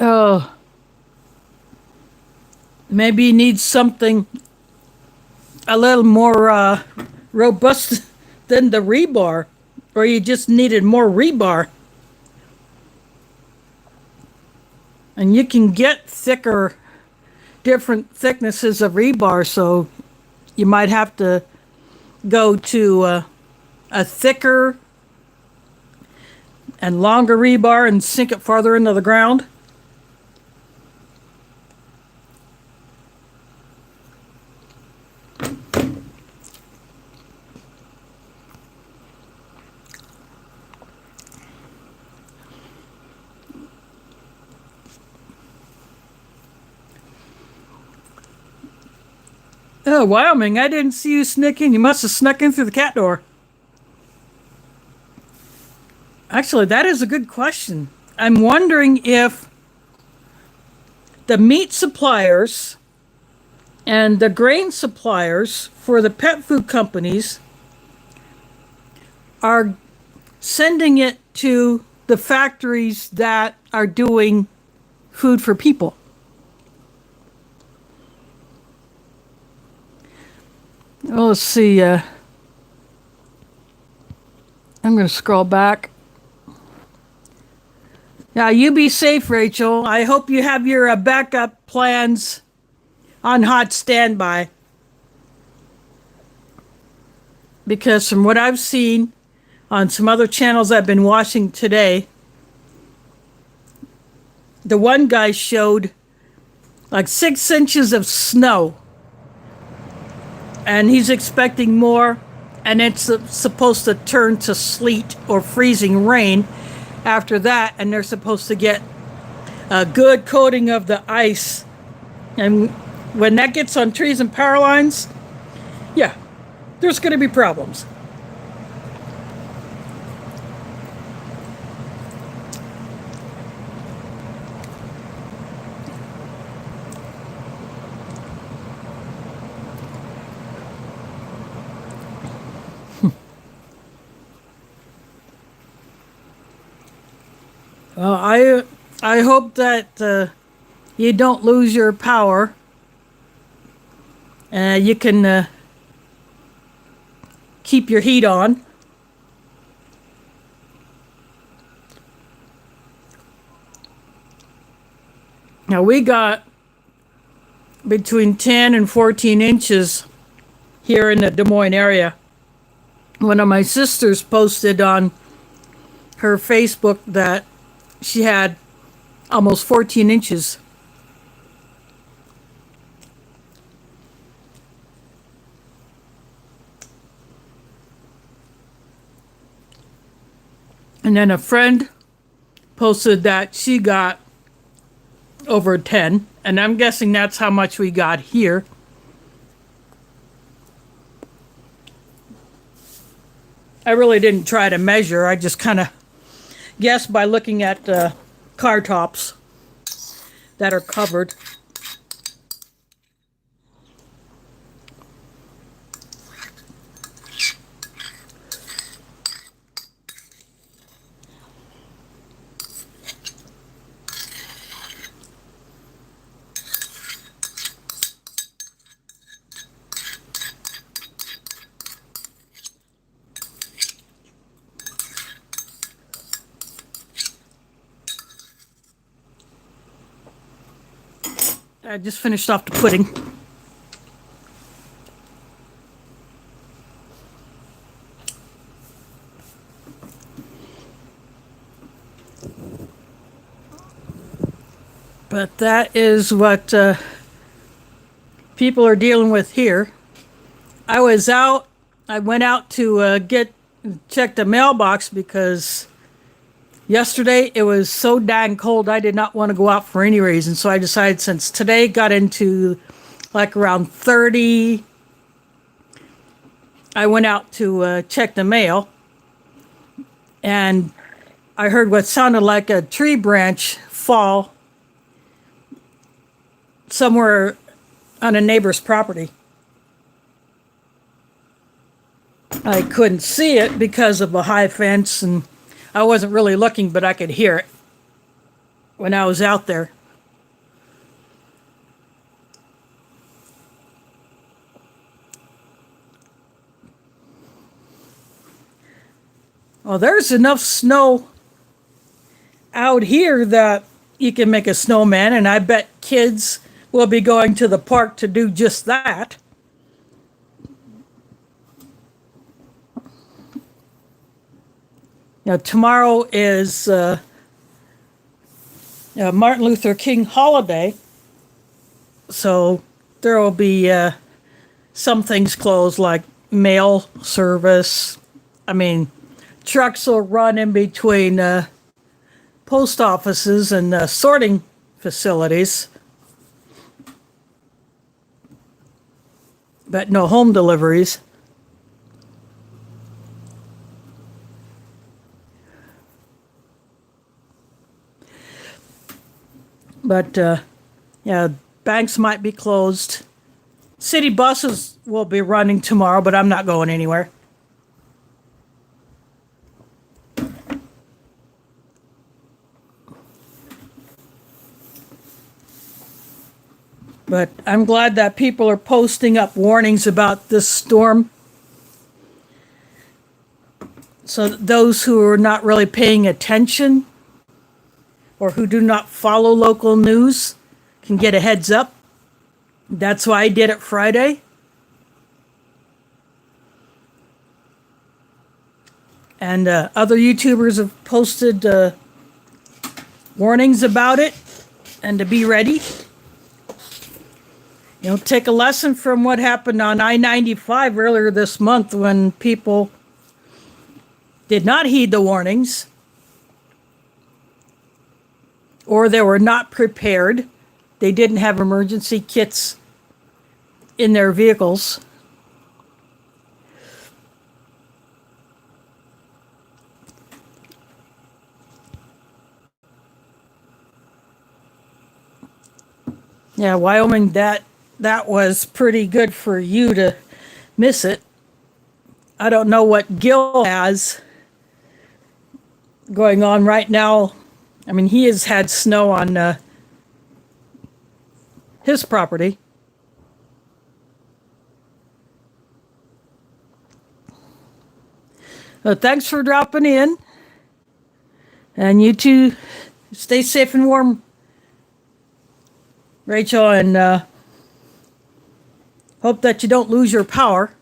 Speaker 1: Oh, maybe you need something a little more robust than the rebar, or you just needed more rebar. And you can get thicker, different thicknesses of rebar, so you might have to go to a thicker and longer rebar and sink it farther into the ground. Oh, Wyoming, I didn't see you sneak in. You must have snuck in through the cat door. Actually, that is a good question. I'm wondering if the meat suppliers and the grain suppliers for the pet food companies are sending it to the factories that are doing food for people. Well, let's see. I'm going to scroll back. Yeah, you be safe, Rachel. I hope you have your backup plans on hot standby. Because from what I've seen on some other channels I've been watching today, the one guy showed like 6 inches of snow. And he's expecting more, and it's supposed to turn to sleet or freezing rain after that, and they're supposed to get a good coating of the ice. And when that gets on trees and power lines, yeah, there's going to be problems. Well, I hope that you don't lose your power. You can keep your heat on. Now we got between 10 and 14 inches here in the Des Moines area. One of my sisters posted on her Facebook that she had almost 14 inches. And then a friend posted that she got over 10, and I'm guessing that's how much we got here. I really didn't try to measure. I just kind of guessed by looking at car tops that are covered. I just finished off the pudding. But that is what people are dealing with here. I went out to check the mailbox because yesterday it was so dang cold I did not want to go out for any reason. So I decided, since today got into like around 30, I went out to check the mail, and I heard what sounded like a tree branch fall somewhere on a neighbor's property. I couldn't see it because of a high fence, and I wasn't really looking, but I could hear it when I was out there. Well, there's enough snow out here that you can make a snowman, and I bet kids will be going to the park to do just that. Now, tomorrow is Martin Luther King holiday, so there will be some things closed, like mail service. I mean, trucks will run in between post offices and sorting facilities, but no home deliveries. But Yeah, banks might be closed. City buses will be running tomorrow, but I'm not going anywhere. But I'm glad that people are posting up warnings about this storm. So that those who are not really paying attention or who do not follow local news can get a heads up. That's why I did it Friday. And other YouTubers have posted warnings about it and to be ready. You know, take a lesson from what happened on I-95 earlier this month when people did not heed the warnings or they were not prepared. They didn't have emergency kits in their vehicles. Yeah, Wyoming, that was pretty good for you to miss it. I don't know what Gil has going on right now. I mean, he has had snow on his property. Thanks for dropping in. And you two stay safe and warm, Rachel, and hope that you don't lose your power.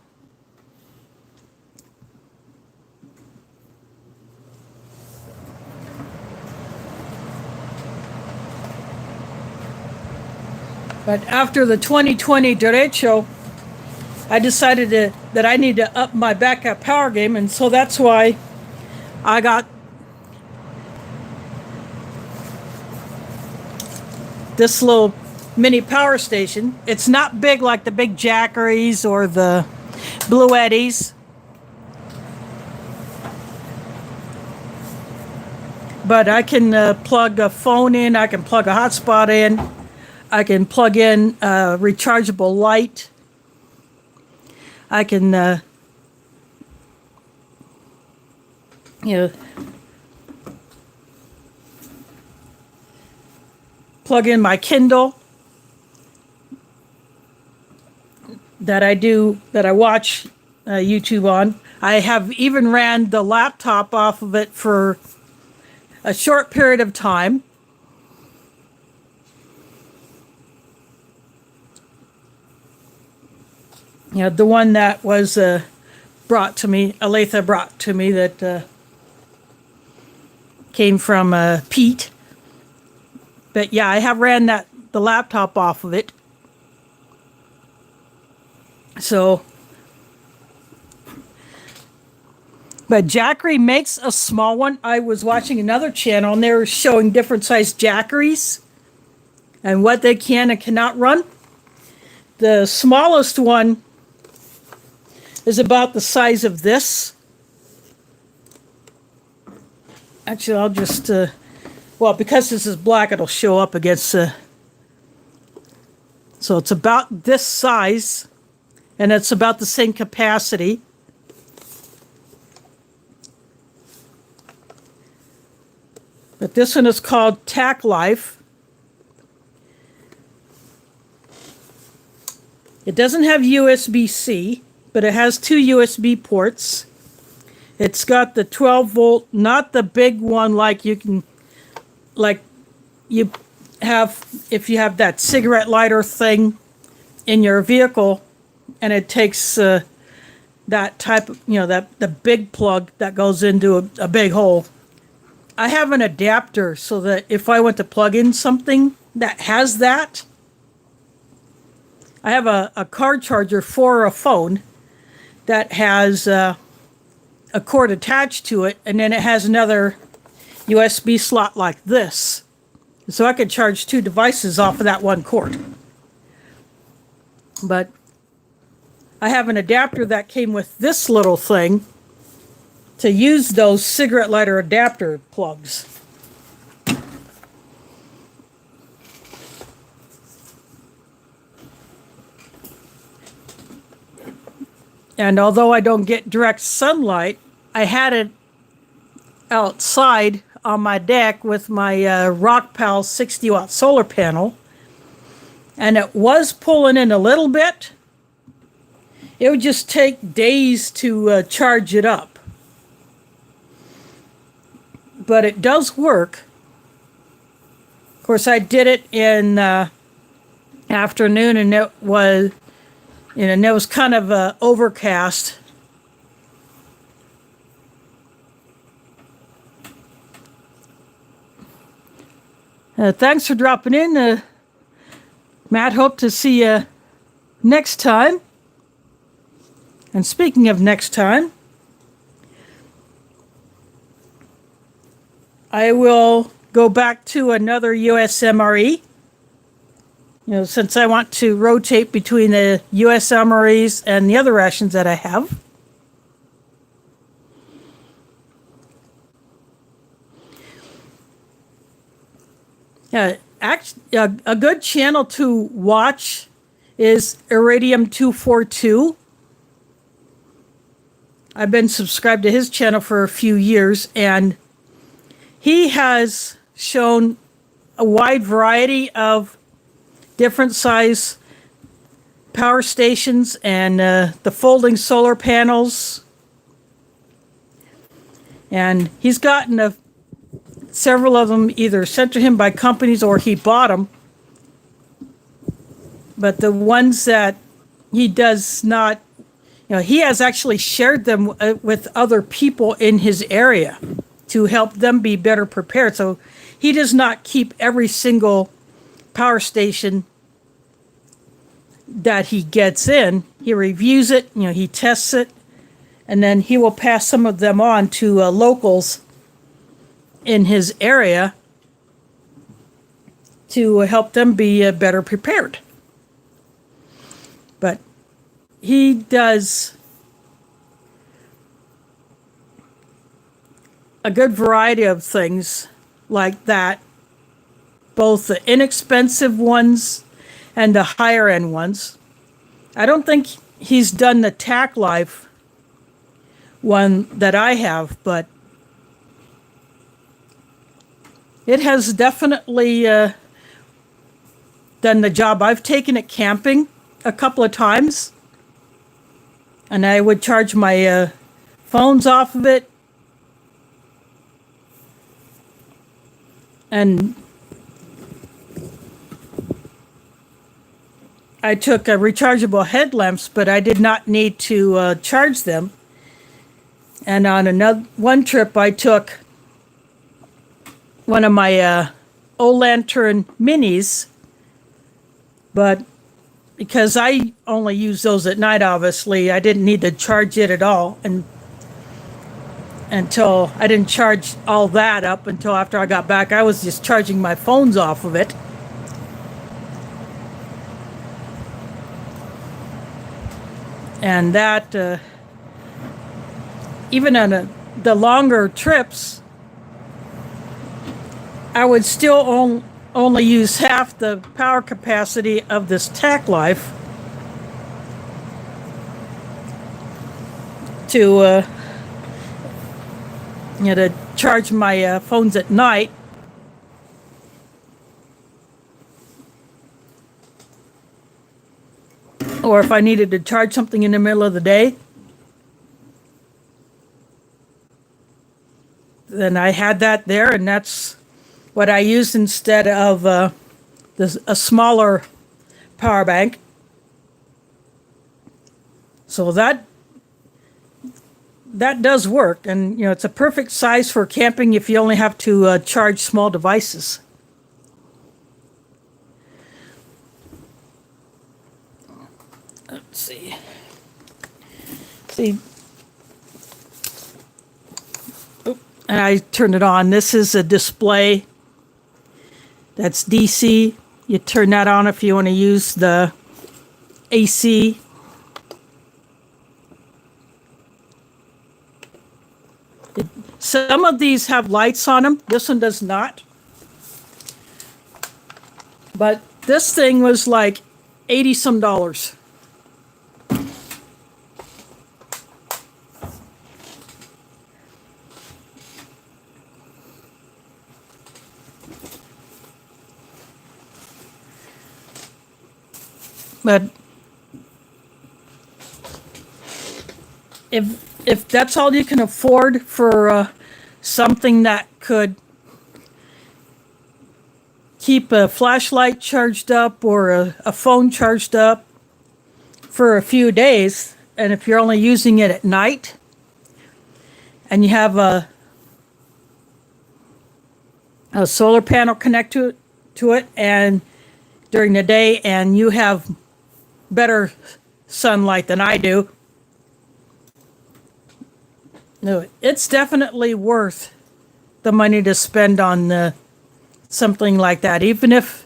Speaker 1: But after the 2020 derecho, I decided that I need to up my backup power game, and so that's why I got this little mini power station. It's not big like the big Jackeries or the Blue Eddies, but I can plug a phone in, I can plug a hotspot in, I can plug in a rechargeable light, I can plug in my Kindle that I watch YouTube on. I have even ran the laptop off of it for a short period of time. You know, the one that was brought to me, Aletha brought to me, that came from Pete. But yeah, I have ran the laptop off of it. So, but Jackery makes a small one. I was watching another channel and they were showing different sized Jackeries and what they can and cannot run. The smallest one is about the size of this. Actually, I'll just, well, because this is black, it'll show up against the, so it's about this size, and it's about the same capacity. But this one is called Tac Life. It doesn't have USB-C, but it has 2 USB ports. It's got the 12 volt, not the big one like you can, like you have if you have that cigarette lighter thing in your vehicle, and it takes that type of, you know, that the big plug that goes into a big hole. I have an adapter so that if I want to plug in something that has that, I have a car charger for a phone that has a cord attached to it, and then it has another USB slot like this. So I could charge 2 devices off of that one cord. But I have an adapter that came with this little thing to use those cigarette lighter adapter plugs. And although I don't get direct sunlight, I had it outside on my deck with my Rockpal 60-watt solar panel. And it was pulling in a little bit. It would just take days to charge it up. But it does work. Of course, I did it in afternoon, and it was, and it was kind of overcast. Thanks for dropping in, Matt. Hope to see you next time. And speaking of next time, I will go back to another USMRE. Since I want to rotate between the USMREs and the other rations that I have. A good channel to watch is Iridium 242. I've been subscribed to his channel for a few years, and he has shown a wide variety of different size power stations and the folding solar panels. And he's gotten several of them either sent to him by companies or he bought them. But the ones that he does not, he has actually shared them with other people in his area to help them be better prepared. So he does not keep every single power station that he gets in. He reviews it, he tests it, and then he will pass some of them on to locals in his area to help them be better prepared. But he does a good variety of things like that, both the inexpensive ones and the higher end ones. I don't think he's done the TAC Life one that I have, but it has definitely done the job. I've taken it camping a couple of times, and I would charge my phones off of it. And I took rechargeable headlamps, but I did not need to charge them. And on one trip, I took one of my O-Lantern minis, but because I only use those at night, obviously, I didn't need to charge it at all. And until I didn't charge all that up until after I got back, I was just charging my phones off of it. And that, even on the longer trips, I would still only use half the power capacity of this TAC Life to to charge my phones at night. Or if I needed to charge something in the middle of the day, then I had that there, and that's what I used instead of a smaller power bank. So that does work, and it's a perfect size for camping if you only have to charge small devices. Let's see. And I turned it on. This is a display that's DC. You turn that on if you want to use the AC. Some of these have lights on them. This one does not. But this thing was like $80 some. But if that's all you can afford for something that could keep a flashlight charged up or a phone charged up for a few days, and if you're only using it at night and you have a solar panel connected to it and during the day, and you have better sunlight than I do, no, it's definitely worth the money to spend on something like that. Even if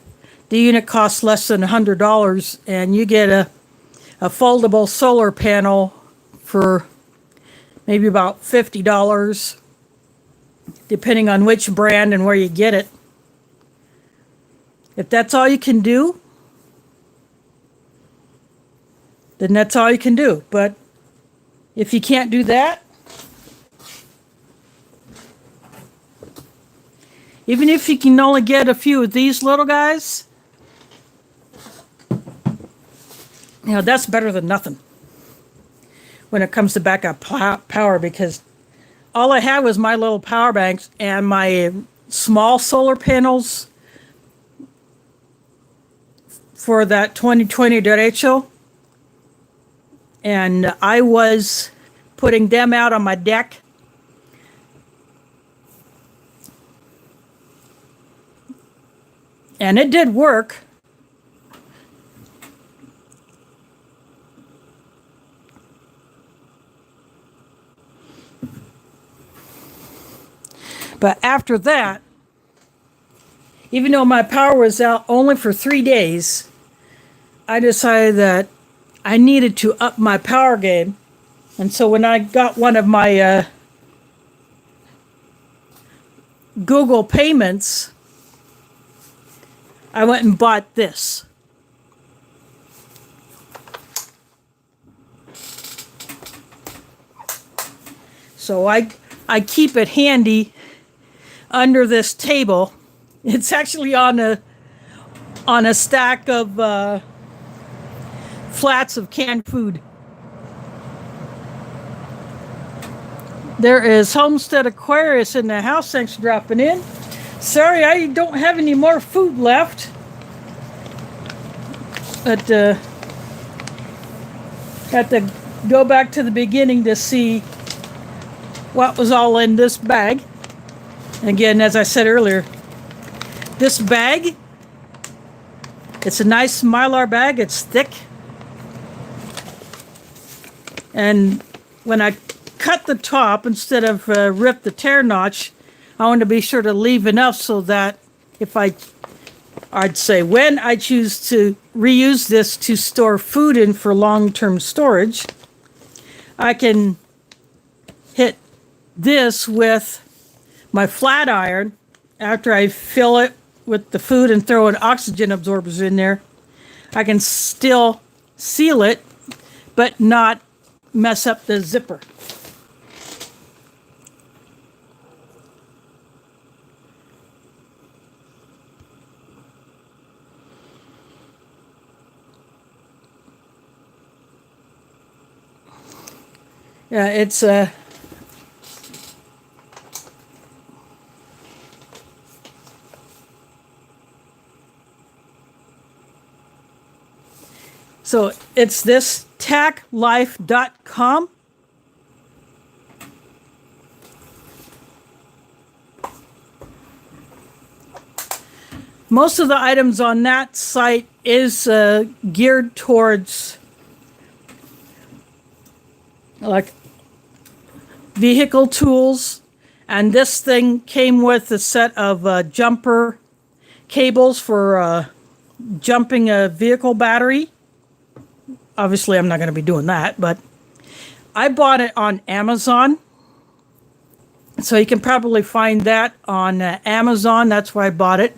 Speaker 1: the unit costs less than $100 and you get a foldable solar panel for maybe about $50, depending on which brand and where you get it. If that's all you can do, then that's all you can do. But if you can't do that, even if you can only get a few of these little guys, that's better than nothing when it comes to backup power, because all I had was my little power banks and my small solar panels for that 2020 derecho. And I was putting them out on my deck. And it did work. But after that, even though my power was out only for 3 days, I decided that I needed to up my power game. And so when I got one of my Google payments, I went and bought this. So I keep it handy under this table. It's actually on a stack of flats of canned food. There is Homestead Aquarius in the house. Thanks for dropping in. Sorry, I don't have any more food left. But had to go back to the beginning to see what was all in this bag. And again, as I said earlier, this bag, it's a nice Mylar bag. It's thick. And when I cut the top, instead of rip the tear notch, I want to be sure to leave enough so that if I'd say when I choose to reuse this to store food in for long-term storage, I can hit this with my flat iron after I fill it with the food and throw an oxygen absorbers in there. I can still seal it, but not mess up the zipper. Yeah, it's so it's this taclife.com. Most of the items on that site is geared towards like vehicle tools, and this thing came with a set of jumper cables for jumping a vehicle battery. Obviously, I'm not going to be doing that, but I bought it on Amazon. So you can probably find that on Amazon. That's where I bought it.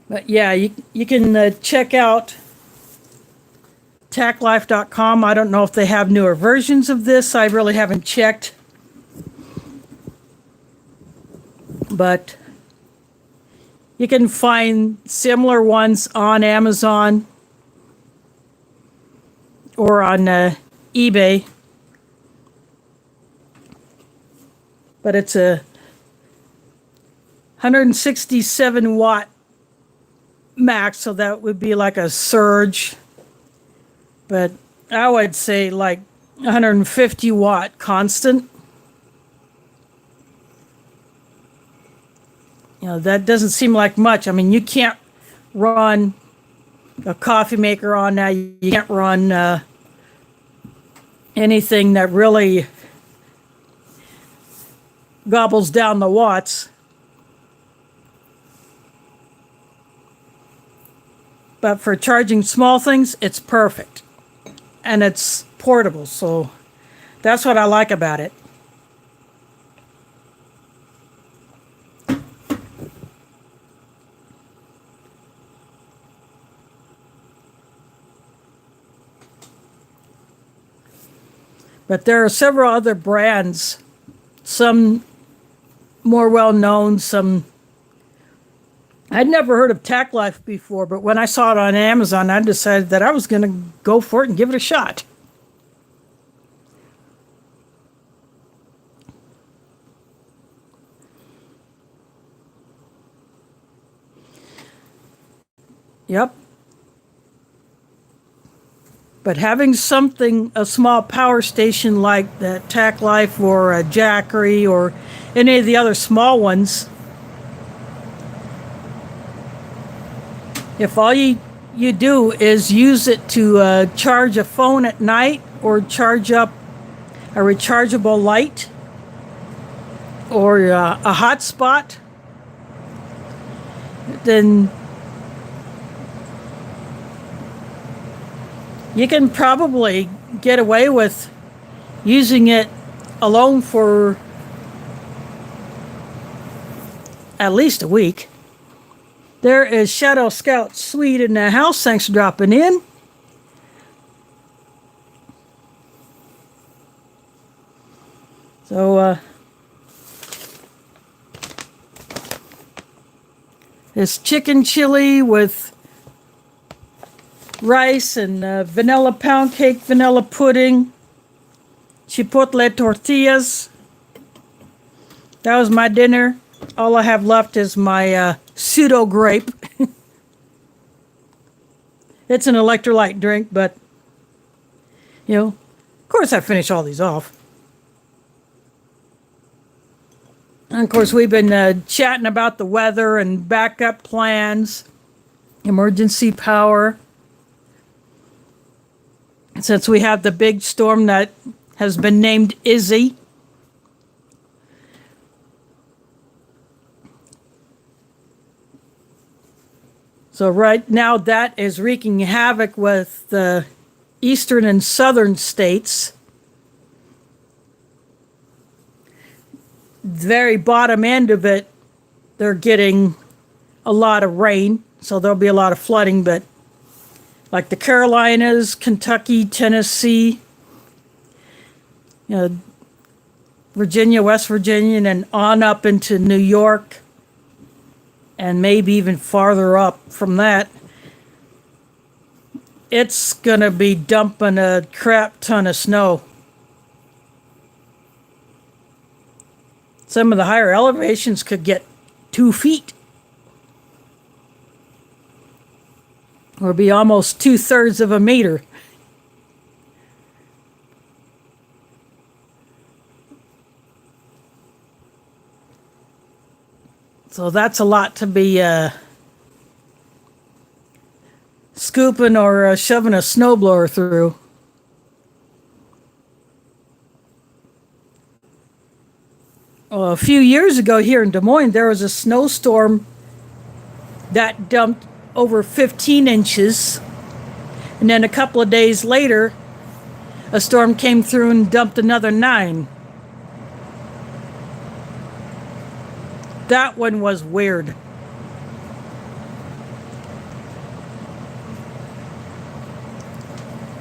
Speaker 1: But yeah, you can check out taclife.com. I don't know if they have newer versions of this. I really haven't checked. You can find similar ones on Amazon or on eBay. But it's a 167 watt max, so that would be like a surge. But I would say like 150 watt constant. You know, that doesn't seem like much. I mean, you can't run a coffee maker on that. You can't run anything that really gobbles down the watts. But for charging small things, it's perfect. And it's portable, so that's what I like about it. But there are several other brands, some more well known, some I'd never heard of Tack Life before, but when I saw it on Amazon, I decided that I was going to go for it and give it a shot. Yep. But having something, a small power station like the Tack Life or a Jackery or any of the other small ones, if all you do is use it to charge a phone at night or charge up a rechargeable light or a hotspot, then you can probably get away with using it alone for at least a week. There is Shadow Scout Sweet in the house. Thanks for dropping in. So, it's chicken chili with rice and vanilla pound cake, vanilla pudding, Chipotle Tortillas. That was my dinner. All I have left is my pseudo grape. It's an electrolyte drink, but, you know, of course I finish all these off. And of course, we've been chatting about the weather and backup plans, emergency power. Since we have the big storm that has been named Izzy. So right now that is wreaking havoc with the eastern and southern states. The very bottom end of it, they're getting a lot of rain, so there'll be a lot of flooding, but like the Carolinas, Kentucky, Tennessee, you know, Virginia, West Virginia, and on up into New York, and maybe even farther up from that, it's going to be dumping a crap ton of snow. Some of the higher elevations could get 2 feet. Or be almost 2/3 of a meter. So that's a lot to be scooping or shoving a snowblower through. Well, a few years ago here in Des Moines, there was a snowstorm that dumped over 15 inches. And then a couple of days later, a storm came through and dumped another 9. That one was weird.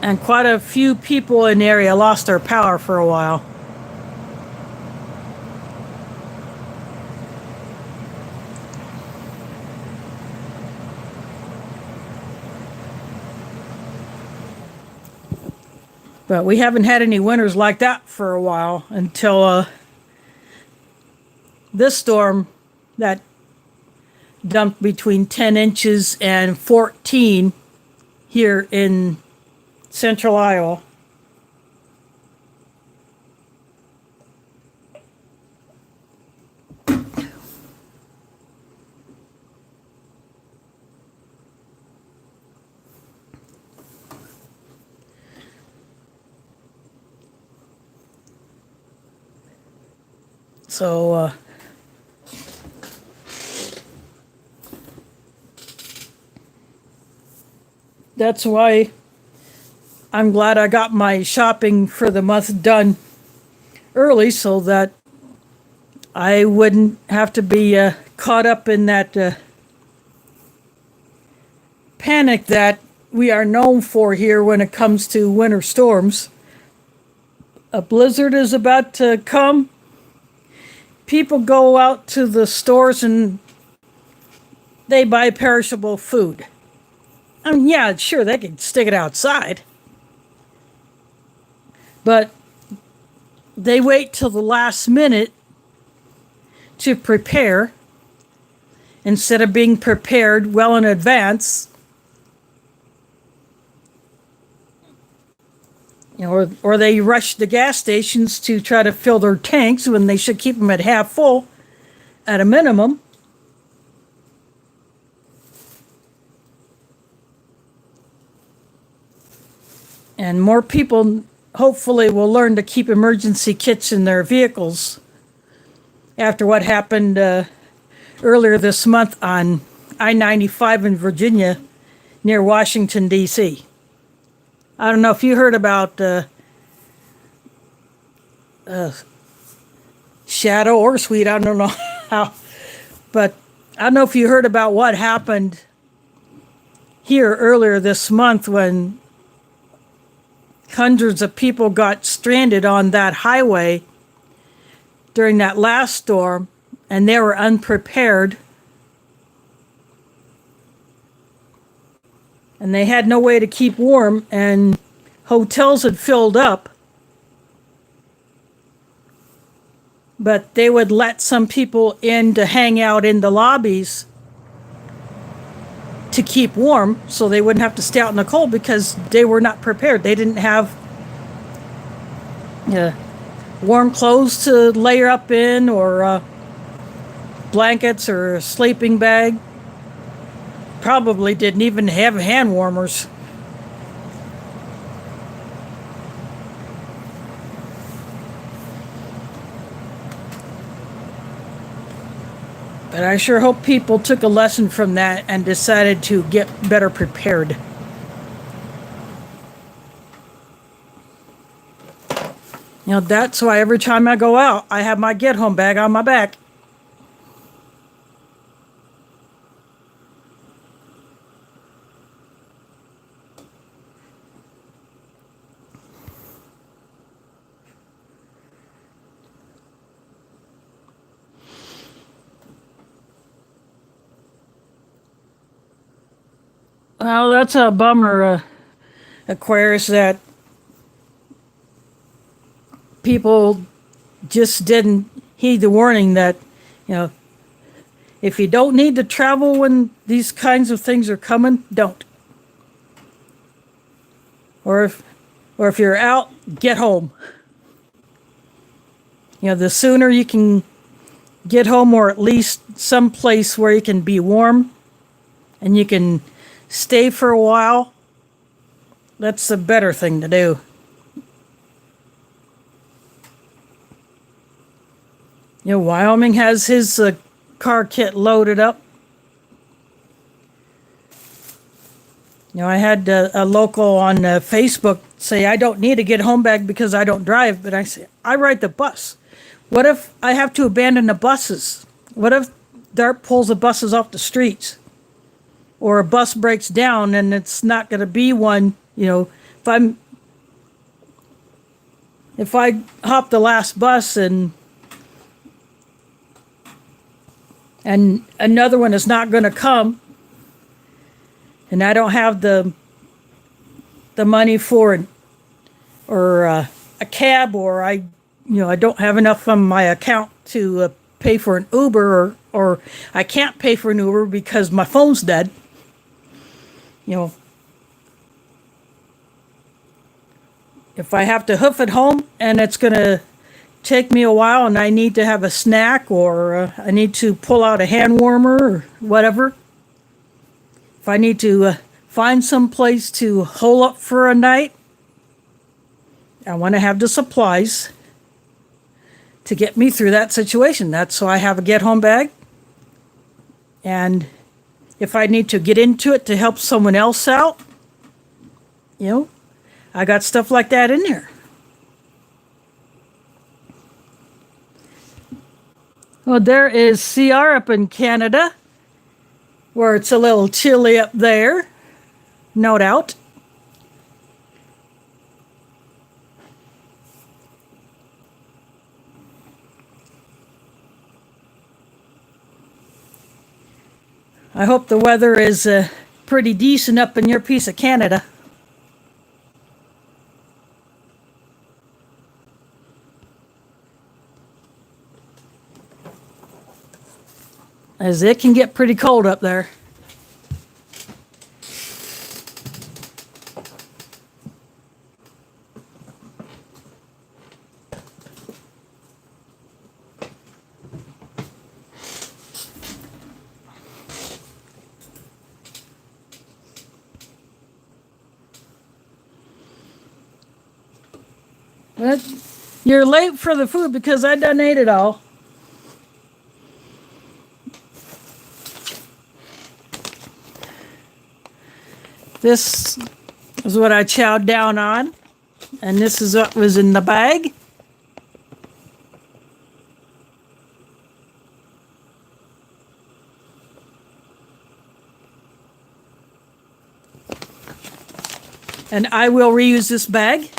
Speaker 1: And quite a few people in the area lost their power for a while. But we haven't had any winters like that for a while until this storm that dumped between 10 inches and 14 here in central Iowa. So, that's why I'm glad I got my shopping for the month done early so that I wouldn't have to be caught up in that panic that we are known for here when it comes to winter storms. A blizzard is about to come. People go out to the stores and they buy perishable food. I mean, yeah, sure, they can stick it outside. But they wait till the last minute to prepare instead of being prepared well in advance. You know, or they rush the gas stations to try to fill their tanks when they should keep them at half full at a minimum. And more people hopefully will learn to keep emergency kits in their vehicles after what happened earlier this month on I-95 in Virginia near Washington, D.C. I don't know if you heard about Shadow or Sweet, I don't know how, but I don't know if you heard about what happened here earlier this month when hundreds of people got stranded on that highway during that last storm, and they were unprepared. And they had no way to keep warm, and hotels had filled up. But they would let some people in to hang out in the lobbies to keep warm so they wouldn't have to stay out in the cold because they were not prepared. They didn't have warm clothes to layer up in or blankets or a sleeping bag. Probably didn't even have hand warmers. But I sure hope people took a lesson from that and decided to get better prepared. You know, that's why every time I go out, I have my get-home bag on my back. Well, that's a bummer, Aquarius, that people just didn't heed the warning that, you know, if you don't need to travel when these kinds of things are coming, don't. Or if you're out, get home. You know, the sooner you can get home, or at least some place where you can be warm and you can stay for a while, that's the better thing to do. You know, Wyoming has his car kit loaded up. You know, I had a local on Facebook say, I don't need a get home bag because I don't drive, but I say, I ride the bus. What if I have to abandon the buses? What if DART pulls the buses off the streets? Or a bus breaks down and it's not going to be one, you know, if I hop the last bus and another one is not going to come, and I don't have the money for or a cab, or I don't have enough on my account to pay for an Uber, or I can't pay for an Uber because my phone's dead. You know, if I have to hoof it home and it's going to take me a while and I need to have a snack, or I need to pull out a hand warmer or whatever, if I need to find some place to hole up for a night, I want to have the supplies to get me through that situation. That's why I have a get home bag. And if I need to get into it to help someone else out, I got stuff like that in there. Well, there is CR up in Canada, where it's a little chilly up there, no doubt. I hope the weather is pretty decent up in your piece of Canada. As it can get pretty cold up there. But you're late for the food because I done ate it all. This is what I chowed down on, and this is what was in the bag. And I will reuse this bag.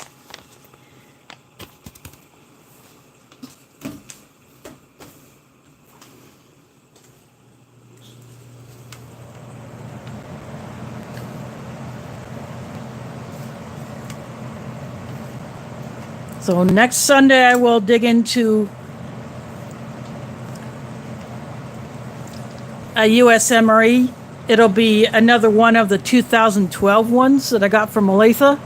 Speaker 1: So next Sunday I will dig into a USMRE. It'll be another one of the 2012 ones that I got from Olathe.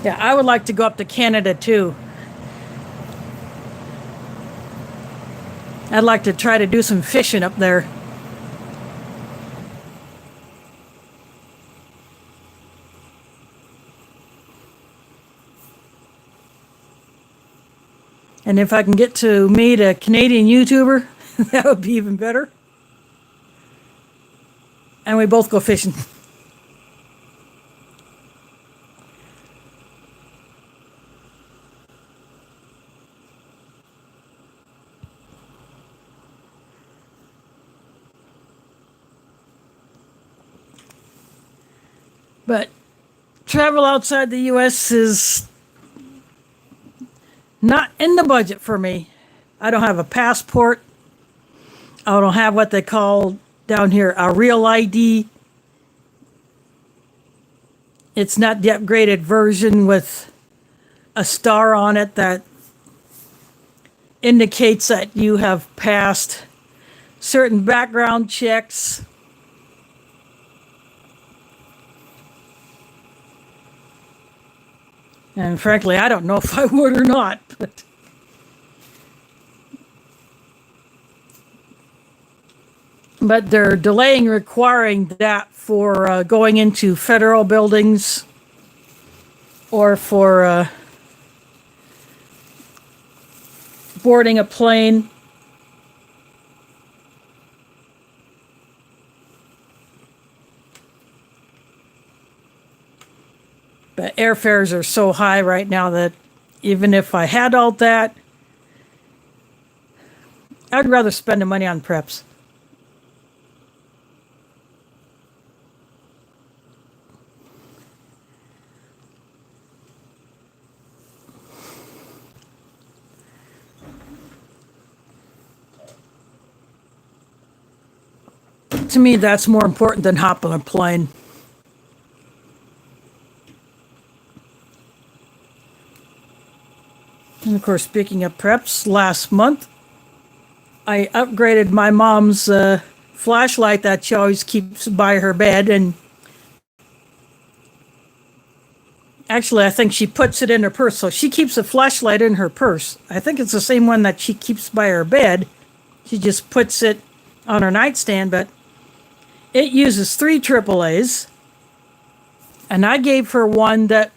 Speaker 1: Yeah, I would like to go up to Canada too. I'd like to try to do some fishing up there. And if I can get to meet a Canadian YouTuber, that would be even better. And we both go fishing. But travel outside the U.S. is not in the budget for me. I don't have a passport. I don't have what they call down here a real ID. It's not the upgraded version with a star on it that indicates that you have passed certain background checks. And frankly, I don't know if I would or not. But they're delaying requiring that for going into federal buildings or for boarding a plane. But airfares are so high right now that even if I had all that, I'd rather spend the money on preps. To me, that's more important than hopping a plane. And of course, speaking of preps, last month I upgraded my mom's flashlight that she always keeps by her bed, and actually I think she puts it in her purse, so she keeps a flashlight in her purse. I think it's the same one that she keeps by her bed. She just puts it on her nightstand, but it uses 3 AAAs, and I gave her one that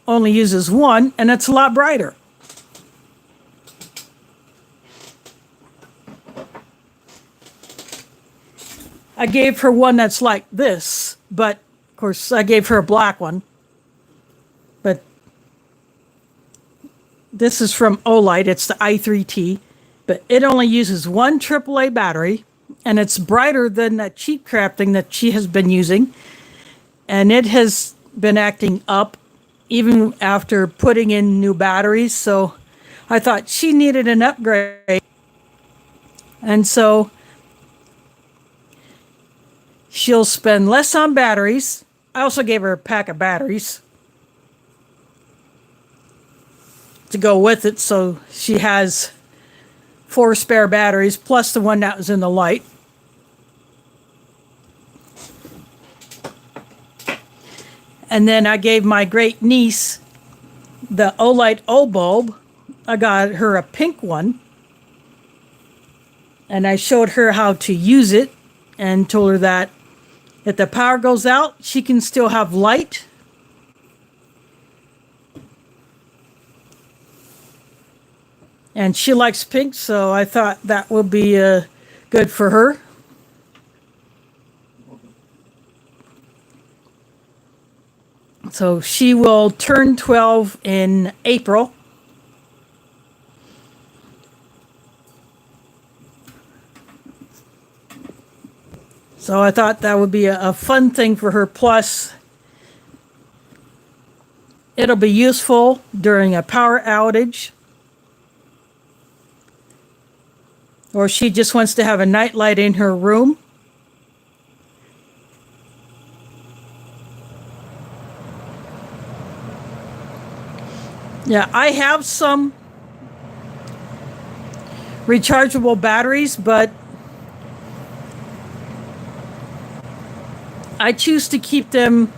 Speaker 1: only uses 1, and it's a lot brighter. I gave her one that's like this, but of course I gave her a black one. But this is from Olight. It's the i3T, but it only uses 1 AAA battery, and it's brighter than that cheap crap thing that she has been using. And it has been acting up even after putting in new batteries. So I thought she needed an upgrade. And so she'll spend less on batteries. I also gave her a pack of batteries to go with it, so she has 4 spare batteries plus the one that was in the light. And then I gave my great niece the Olight O bulb. I got her a pink one, and I showed her how to use it and told her that if the power goes out, she can still have light. And she likes pink, so I thought that would be good for her. So she will turn 12 in April. So I thought that would be a fun thing for her. Plus, it'll be useful during a power outage. Or she just wants to have a night light in her room. Yeah, I have some rechargeable batteries, but I choose to keep them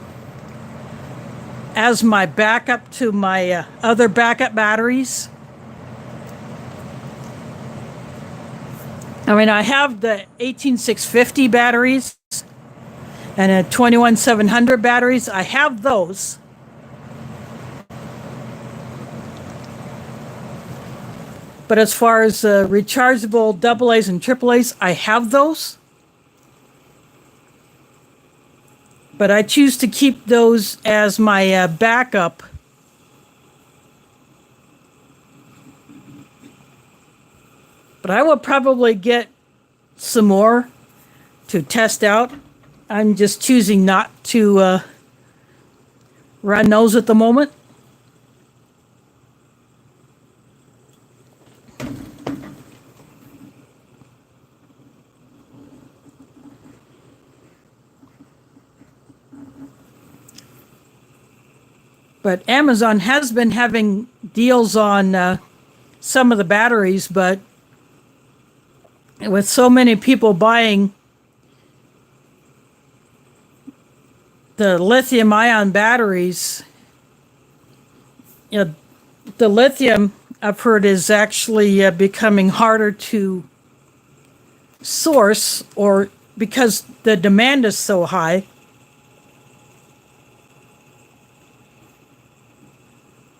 Speaker 1: as my backup to my other backup batteries. I mean, I have the 18650 batteries and a 21700 batteries. I have those. But as far as rechargeable AA's and AAA's, I have those. But I choose to keep those as my backup. But I will probably get some more to test out. I'm just choosing not to run those at the moment. But Amazon has been having deals on some of the batteries, but with so many people buying the lithium-ion batteries, you know, the lithium, I've heard, is actually becoming harder to source, or because the demand is so high.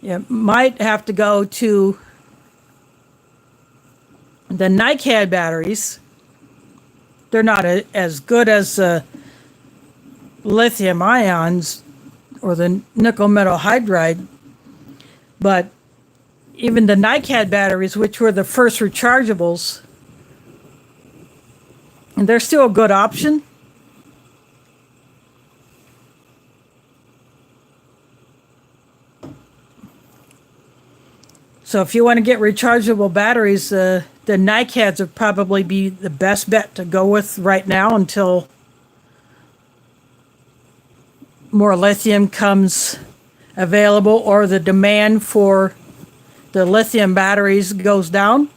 Speaker 1: You might have to go to the NiCad batteries. They're not as good as lithium ions or the nickel metal hydride, but even the NiCad batteries, which were the first rechargeables, and they're still a good option. So if you want to get rechargeable batteries, they're the NiCads would probably be the best bet to go with right now until more lithium comes available or the demand for the lithium batteries goes down.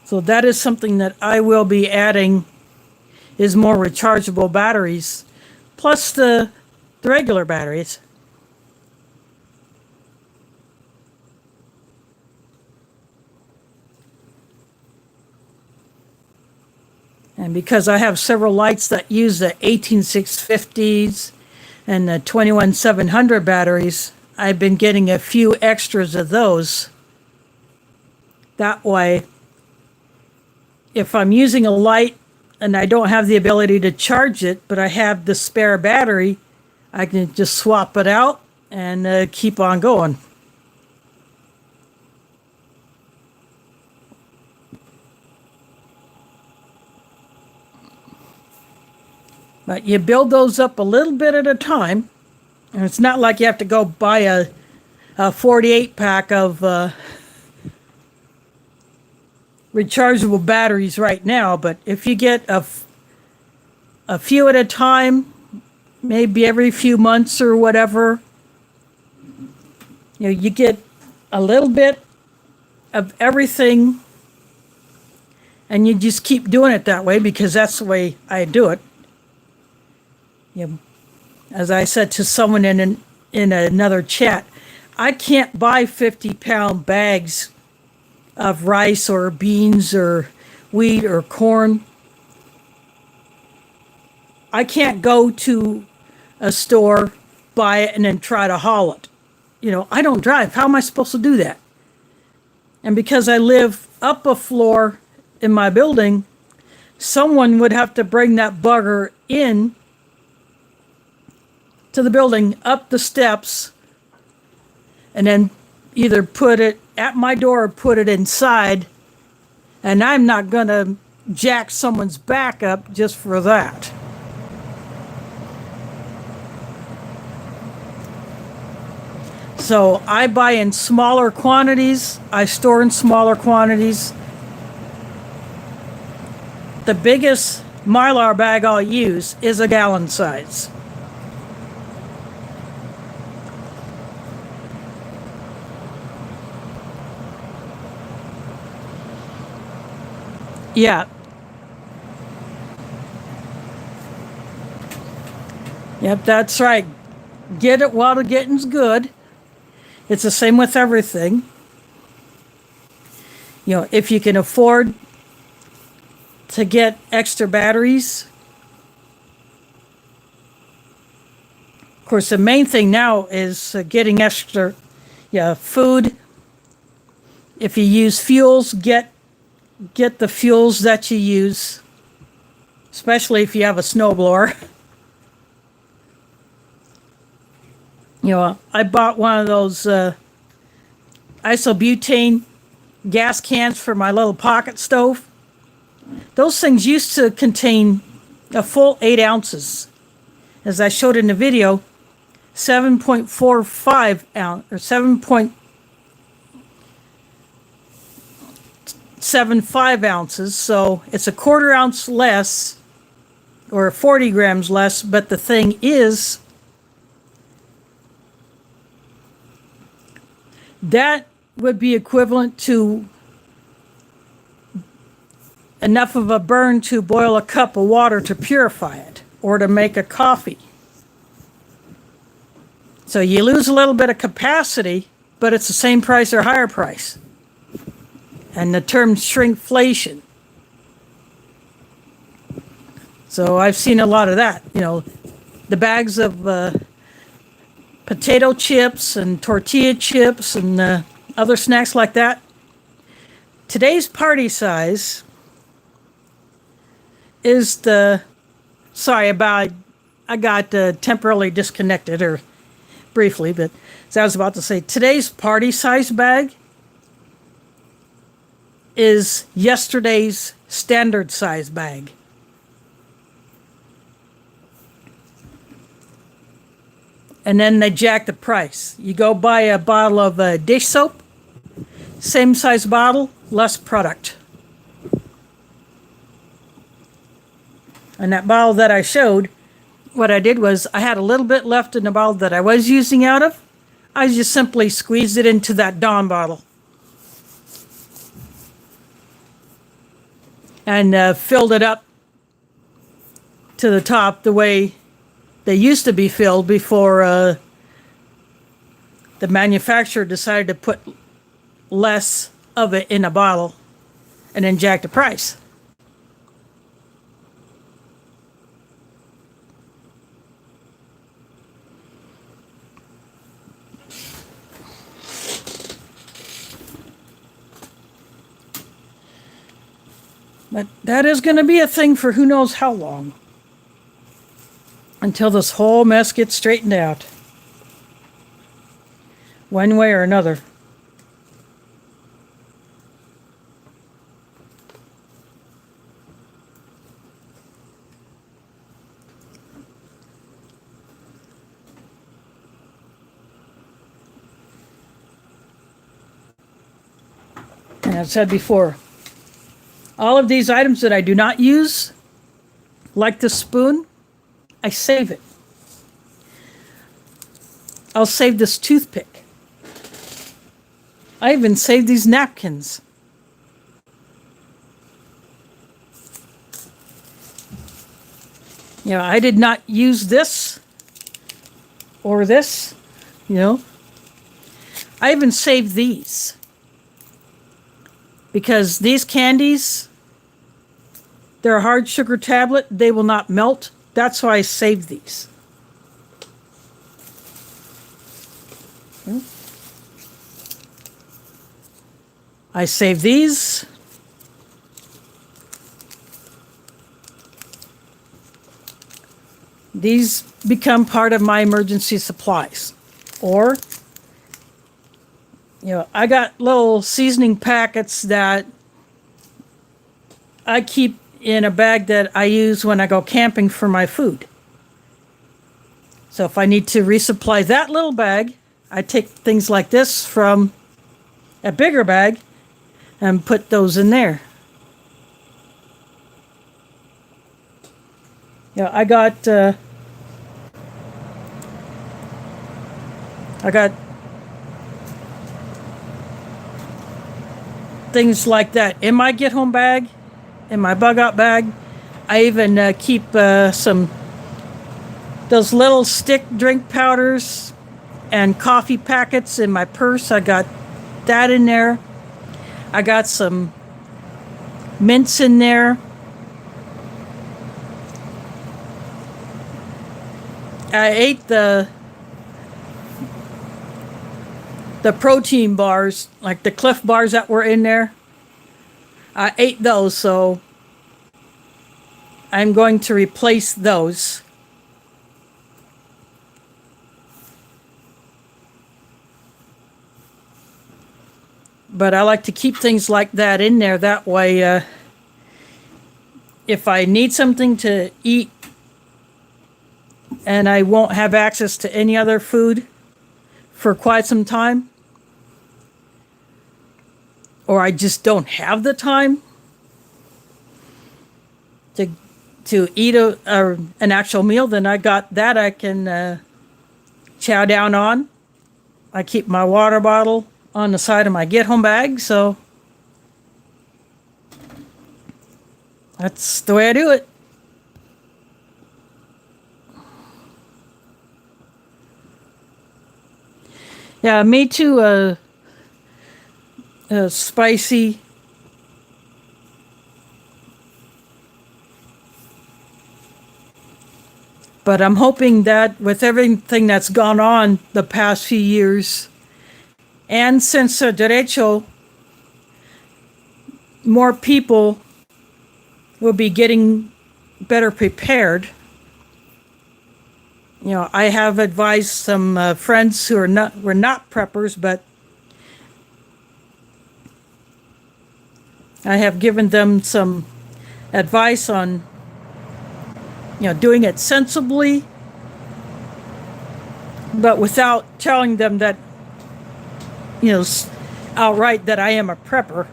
Speaker 1: So that is something that I will be adding, is more rechargeable batteries, plus the regular batteries. And because I have several lights that use the 18650s and the 21700 batteries, I've been getting a few extras of those. That way, if I'm using a light and I don't have the ability to charge it, but I have the spare battery, I can just swap it out and keep on going. But you build those up a little bit at a time. And it's not like you have to go buy a 48 pack of rechargeable batteries right now. But if you get a few at a time, maybe every few months or whatever, you get a little bit of everything. And you just keep doing it that way, because that's the way I do it. As I said to someone in another chat, I can't buy 50-pound bags of rice or beans or wheat or corn. I can't go to a store, buy it, and then try to haul it. I don't drive. How am I supposed to do that? And because I live up a floor in my building, someone would have to bring that bugger in to the building, up the steps, and then either put it at my door or put it inside. And I'm not going to jack someone's back up just for that. So I buy in smaller quantities. I store in smaller quantities. The biggest Mylar bag I'll use is a gallon size. Yeah. Yep, that's right. Get it while the getting's good. It's the same with everything. If you can afford to get extra batteries. Of course, the main thing now is getting extra food. If you use fuels, get the fuels that you use, especially if you have a snowblower. I bought one of those isobutane gas cans for my little pocket stove. Those things used to contain a full 8 ounces. As I showed in the video, 7.45 ounce or 7.75 ounces, so it's a 1/4 ounce less or 40 grams less, but the thing is that would be equivalent to enough of a burn to boil a cup of water to purify it or to make a coffee. So you lose a little bit of capacity, but it's the same price or higher price. And the term shrinkflation. So I've seen a lot of that. The bags of potato chips and tortilla chips and other snacks like that. Today's party size is I got temporarily disconnected or briefly, but as I was about to say, today's party size bag is yesterday's standard size bag. and then they jack the price. You go buy a bottle of dish soap, same size bottle, less product. And that bottle that I showed, what I did was I had a little bit left in the bottle that I was using out of. I just simply squeezed it into that Dawn bottle. And filled it up to the top the way they used to be filled before the manufacturer decided to put less of it in a bottle and then jack the price. But that is going to be a thing for who knows how long. Until this whole mess gets straightened out. One way or another. And I've said before, all of these items that I do not use, like the spoon, I save it. I'll save this toothpick. I even saved these napkins. You know, I did not use this or this, you know. I even saved these. Because these candies, they're a hard sugar tablet. They will not melt. That's why I saved these. I saved these. These become part of my emergency supplies. Or, you know, I got little seasoning packets that I keep in a bag that I use when I go camping for my food. So if I need to resupply that little bag, I take things like this from a bigger bag and put those in there. Yeah, I got things like that in my get home bag, in my bug out bag. I even keep some those little stick drink powders and coffee packets in my purse. I got that in there. I got some mints in there. I ate the protein bars, like the Cliff bars that were in there. I ate those, so I'm going to replace those. But I like to keep things like that in there. That way, if I need something to eat and I won't have access to any other food for quite some time, or I just don't have the time to eat an actual meal, then I got that I can chow down on. I keep my water bottle on the side of my get home bag, so that's the way I do it. Yeah, me too. Spicy. But I'm hoping that with everything that's gone on the past few years, and since Derecho, more people will be getting better prepared. You know, I have advised some friends who were not preppers, but I have given them some advice on, you know, doing it sensibly but without telling them that, you know, outright that I am a prepper.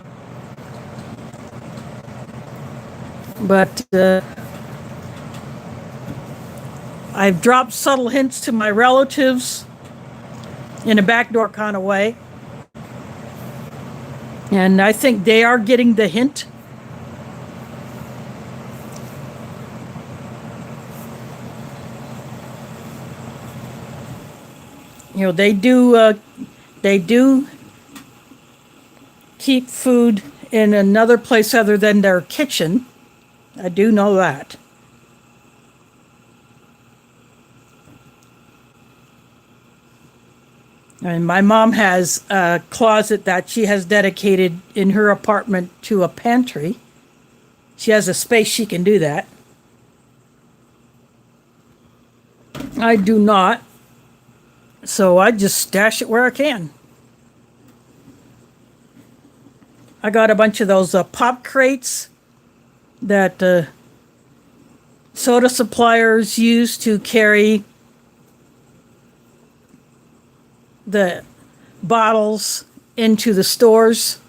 Speaker 1: But I've dropped subtle hints to my relatives in a backdoor kind of way. And I think they are getting the hint. You know, they do keep food in another place other than their kitchen. I do know that. And my mom has a closet that she has dedicated in her apartment to a pantry. She has a space she can do that. I do not. So I just stash it where I can. I got a bunch of those pop crates that soda suppliers use to carry the bottles into the stores.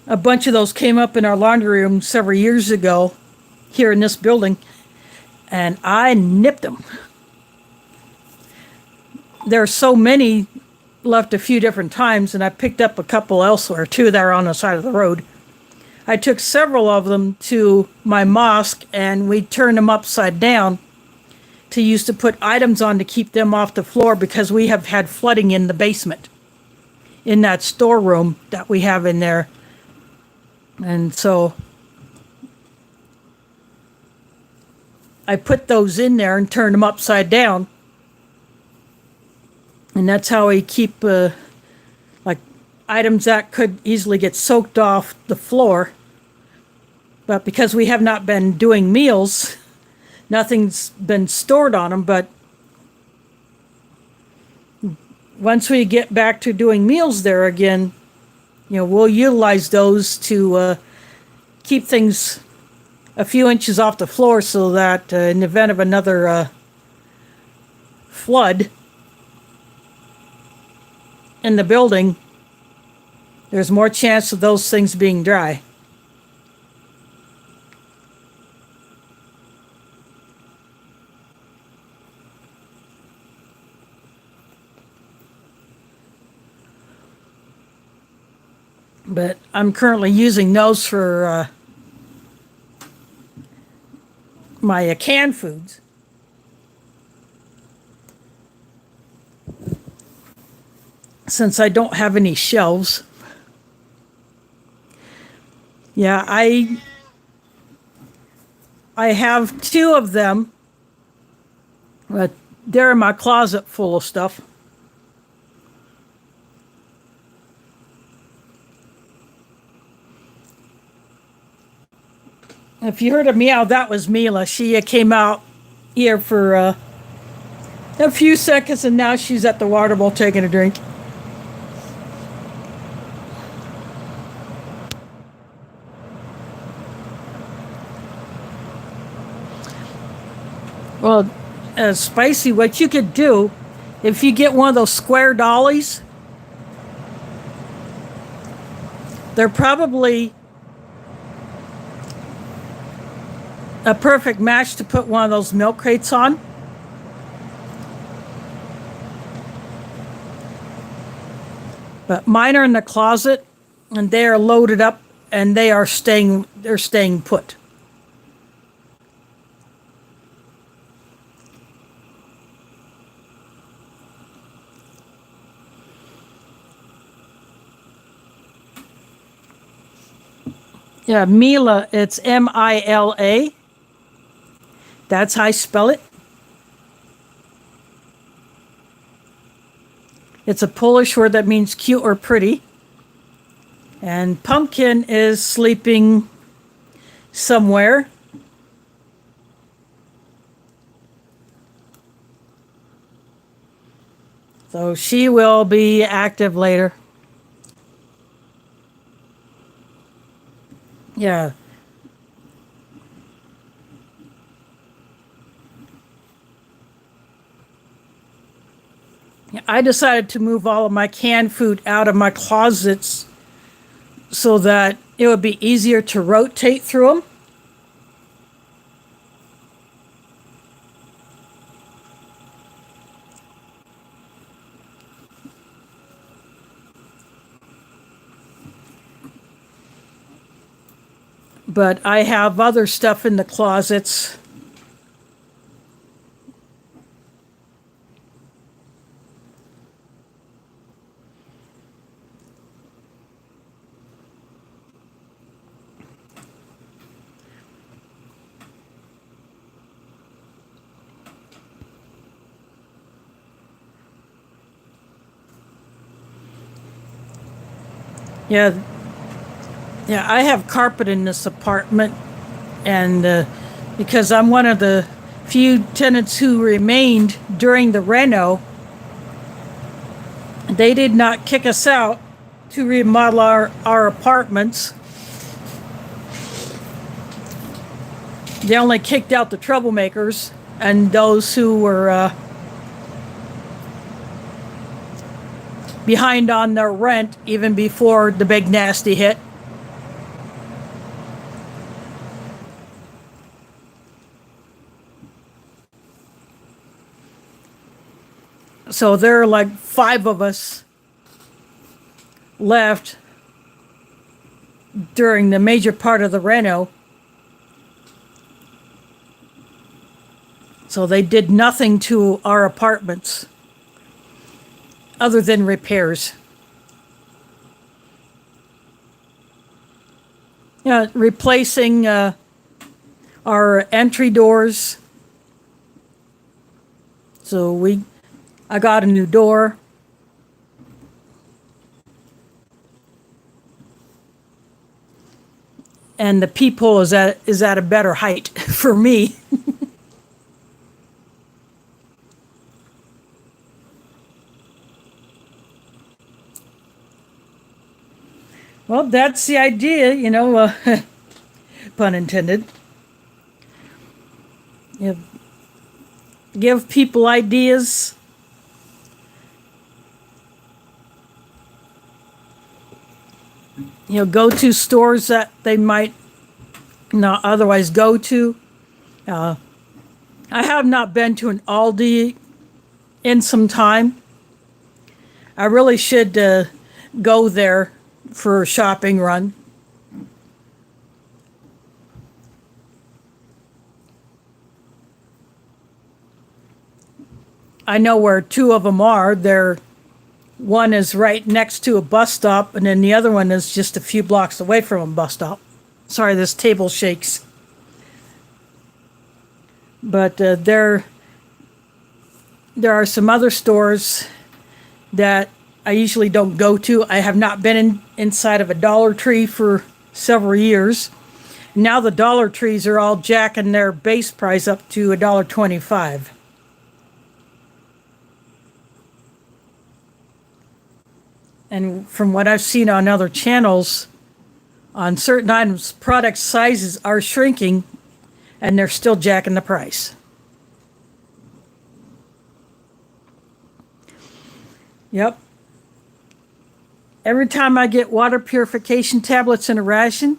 Speaker 1: A bunch of those came up in our laundry room several years ago here in this building, and I nipped them. There are so many left a few different times, and I picked up a couple elsewhere, two that are on the side of the road. I took several of them to my mosque, and we turned them upside down to use to put items on to keep them off the floor, because we have had flooding in the basement in that storeroom that we have in there. And so I put those in there and turned them upside down. And that's how we keep like items that could easily get soaked off the floor. But because we have not been doing meals, nothing's been stored on them. But once we get back to doing meals there again, you know, we'll utilize those to keep things a few inches off the floor, so that in the event of another flood in the building, there's more chance of those things being dry. But I'm currently using those for my canned foods. Since I don't have any shelves. Yeah, I have two of them, but they're in my closet full of stuff. If you heard a meow, that was Mila. She came out here for a few seconds, and now she's at the water bowl taking a drink. Well, Spicy, what you could do, if you get one of those square dollies, they're probably a perfect match to put one of those milk crates on. But mine are in the closet, and they are loaded up, and they're staying put. Yeah, Mila, it's Mila. That's how I spell it. It's a Polish word that means cute or pretty. And Pumpkin is sleeping somewhere. So she will be active later. Yeah. I decided to move all of my canned food out of my closets so that it would be easier to rotate through them. But I have other stuff in the closets. Yeah, yeah, I have carpet in this apartment, and because I'm one of the few tenants who remained during the reno, they did not kick us out to remodel our apartments. They only kicked out the troublemakers and those who were behind on their rent even before the big nasty hit. So there are like 5 of us left during the major part of the reno. So they did nothing to our apartments other than repairs. Yeah, replacing our entry doors. So I got a new door. And the peephole is at a better height for me. Well, that's the idea, pun intended. You give people ideas. Go to stores that they might not otherwise go to. I have not been to an Aldi in some time. I really should go there for a shopping run. I know where 2 of them are. One is right next to a bus stop, and then the other one is just a few blocks away from a bus stop. Sorry, this table shakes. But there are some other stores that I usually don't go to. I have not been inside of a Dollar Tree for several years. Now the Dollar Trees are all jacking their base price up to $1.25. And from what I've seen on other channels, on certain items, product sizes are shrinking, and they're still jacking the price. Yep. Every time I get water purification tablets in a ration,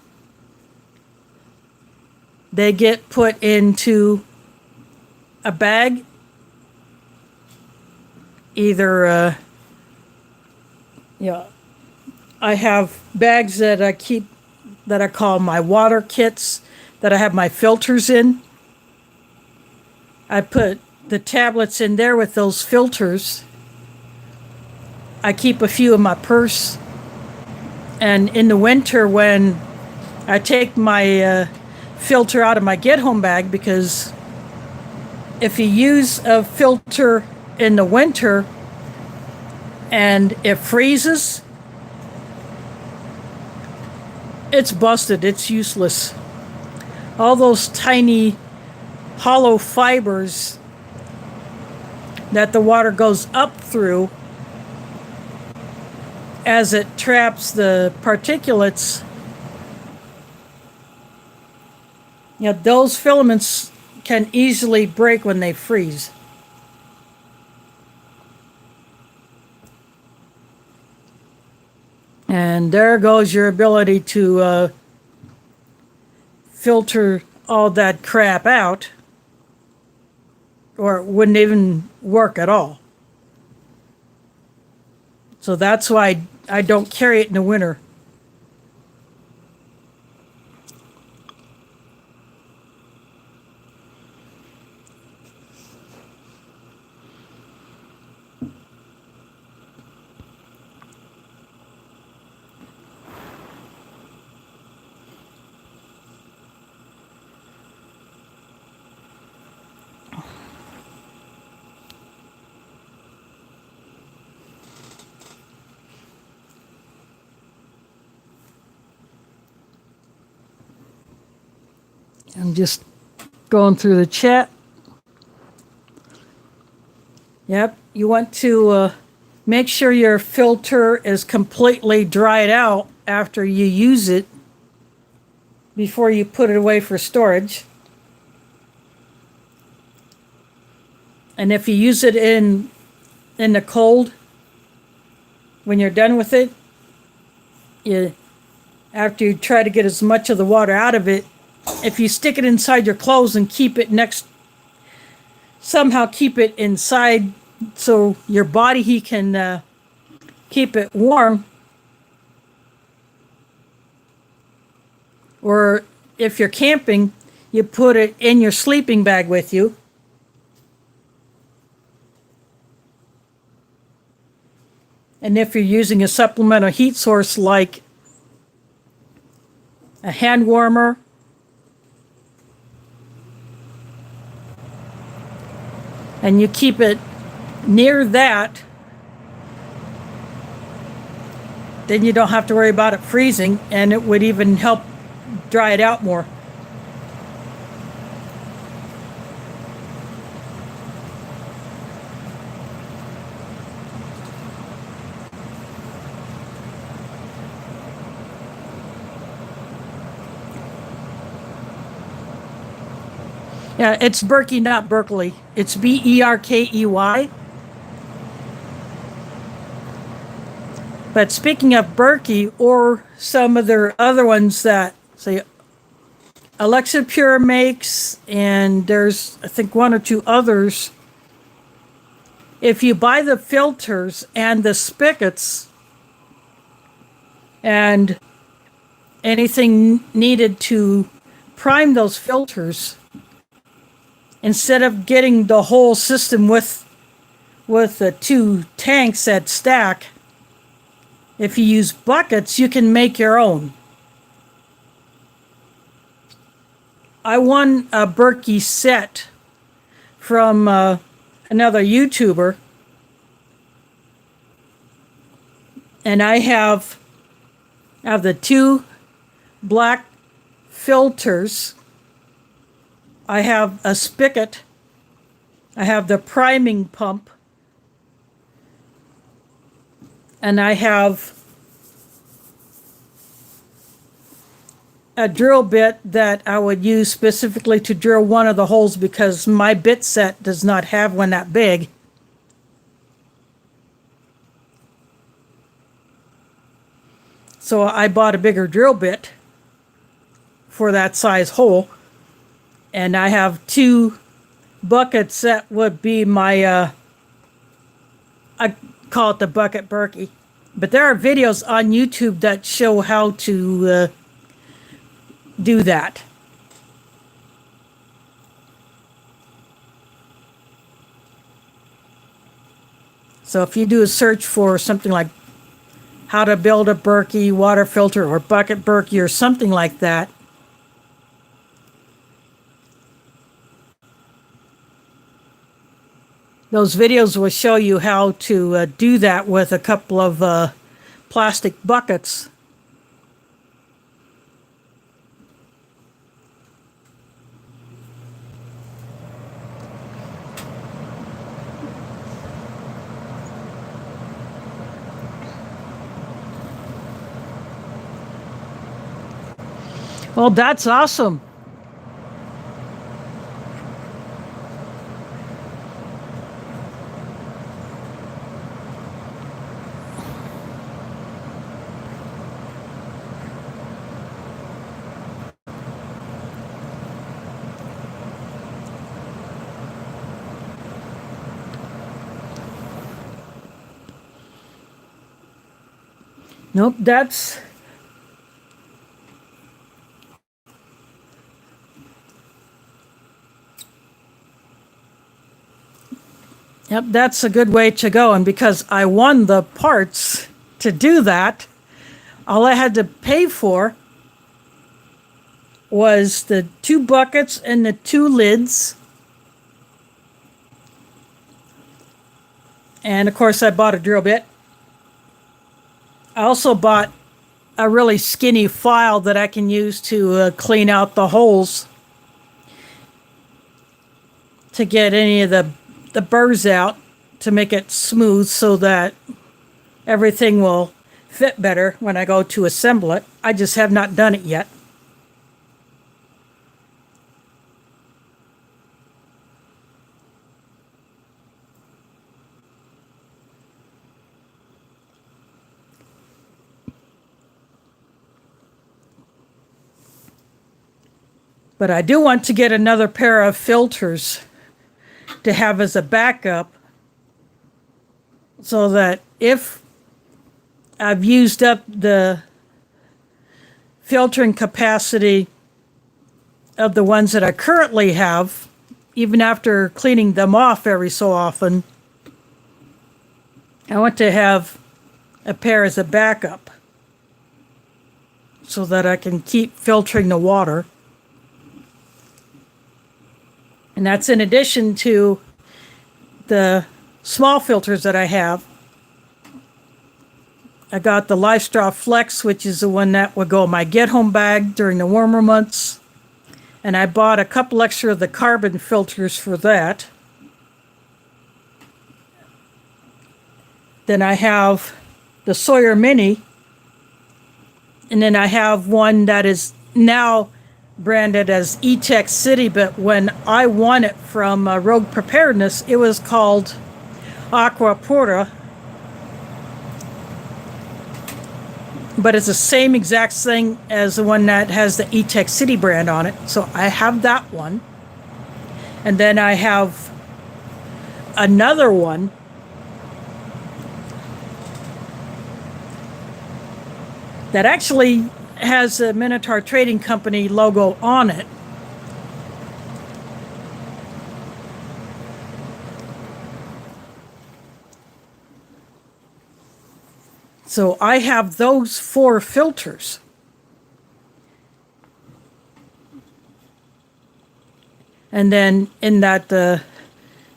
Speaker 1: they get put into a bag. Either, I have bags that I keep that I call my water kits that I have my filters in. I put the tablets in there with those filters. I keep a few in my purse. And in the winter, when I take my filter out of my get-home bag, because if you use a filter in the winter and it freezes, it's busted, it's useless. All those tiny hollow fibers that the water goes up through as it traps the particulates, those filaments can easily break when they freeze. And there goes your ability to filter all that crap out, or it wouldn't even work at all. So that's why I don't carry it in the winter. I'm just going through the chat. Yep, you want to make sure your filter is completely dried out after you use it before you put it away for storage. And if you use it in the cold, when you're done with it, after you try to get as much of the water out of it, if you stick it inside your clothes and keep it somehow keep it inside so your body heat can keep it warm, or if you're camping, you put it in your sleeping bag with you. And if you're using a supplemental heat source like a hand warmer, and you keep it near that, then you don't have to worry about it freezing, and it would even help dry it out more. Yeah, it's Berkey, not Berkeley. It's Berkey. But speaking of Berkey, or some of their other ones that, say, Alexa Pure makes, and there's, I think, one or two others. If you buy the filters and the spigots and anything needed to prime those filters, instead of getting the whole system with the two tanks that stack, if you use buckets, you can make your own. I won a Berkey set from another YouTuber, and I have the two black filters. I have a spigot. I have the priming pump. And I have a drill bit that I would use specifically to drill one of the holes, because my bit set does not have one that big. So I bought a bigger drill bit for that size hole. And I have two buckets that would be my, I call it the bucket Berkey. But there are videos on YouTube that show how to do that. So if you do a search for something like how to build a Berkey water filter or bucket Berkey or something like that, those videos will show you how to do that with a couple of plastic buckets. Well, that's awesome. Nope, that's... Yep, that's a good way to go. And because I won the parts to do that, all I had to pay for was the 2 buckets and the 2 lids. And of course I bought a drill bit. I also bought a really skinny file that I can use to clean out the holes to get any of the burrs out, to make it smooth so that everything will fit better when I go to assemble it. I just have not done it yet. But I do want to get another pair of filters to have as a backup, so that if I've used up the filtering capacity of the ones that I currently have, even after cleaning them off every so often, I want to have a pair as a backup so that I can keep filtering the water. And that's in addition to the small filters that I have. I got the LifeStraw Flex, which is the one that would go in my get-home bag during the warmer months. And I bought a couple extra of the carbon filters for that. Then I have the Sawyer Mini. And then I have one that is now branded as E-Tech City, but when I won it from Rogue Preparedness, it was called Aqua Pura. But it's the same exact thing as the one that has the E-Tech City brand on it. So I have that one. And then I have another one that actually has a Minotaur Trading Company logo on it. So I have those 4 filters. And then in that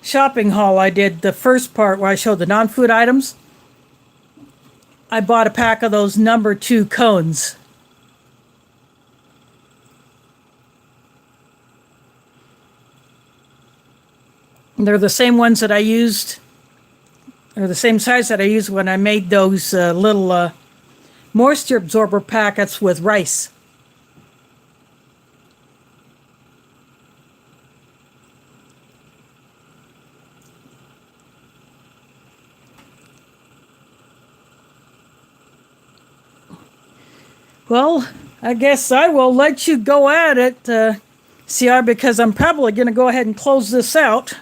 Speaker 1: shopping haul I did, the first part where I showed the non-food items, I bought a pack of those number 2 cones. They're the same ones that I used, or the same size that I used when I made those little moisture absorber packets with rice. Well, I guess I will let you go at it, CR, because I'm probably going to go ahead and close this out.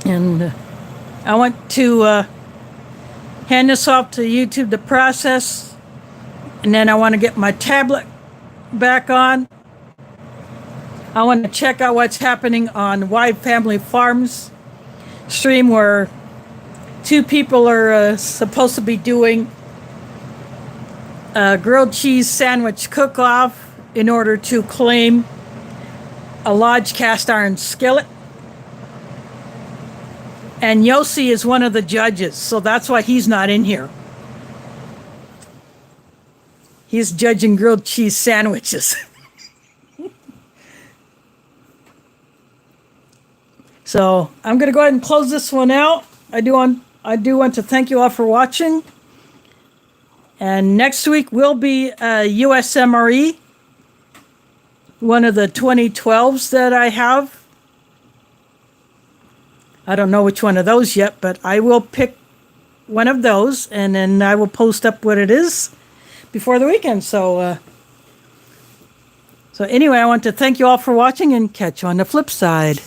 Speaker 1: And I want to hand this off to YouTube to process. And then I want to get my tablet back on. I want to check out what's happening on Wide Family Farms stream, where 2 people are supposed to be doing a grilled cheese sandwich cook-off in order to claim a Lodge cast iron skillet. And Yossi is one of the judges, so that's why he's not in here. He's judging grilled cheese sandwiches. So I'm going to go ahead and close this one out. I do want to thank you all for watching. And next week will be USMRE, one of the 2012s that I have. I don't know which one of those yet, but I will pick one of those, and then I will post up what it is. before the weekend. So anyway, I want to thank you all for watching and catch you on the flip side.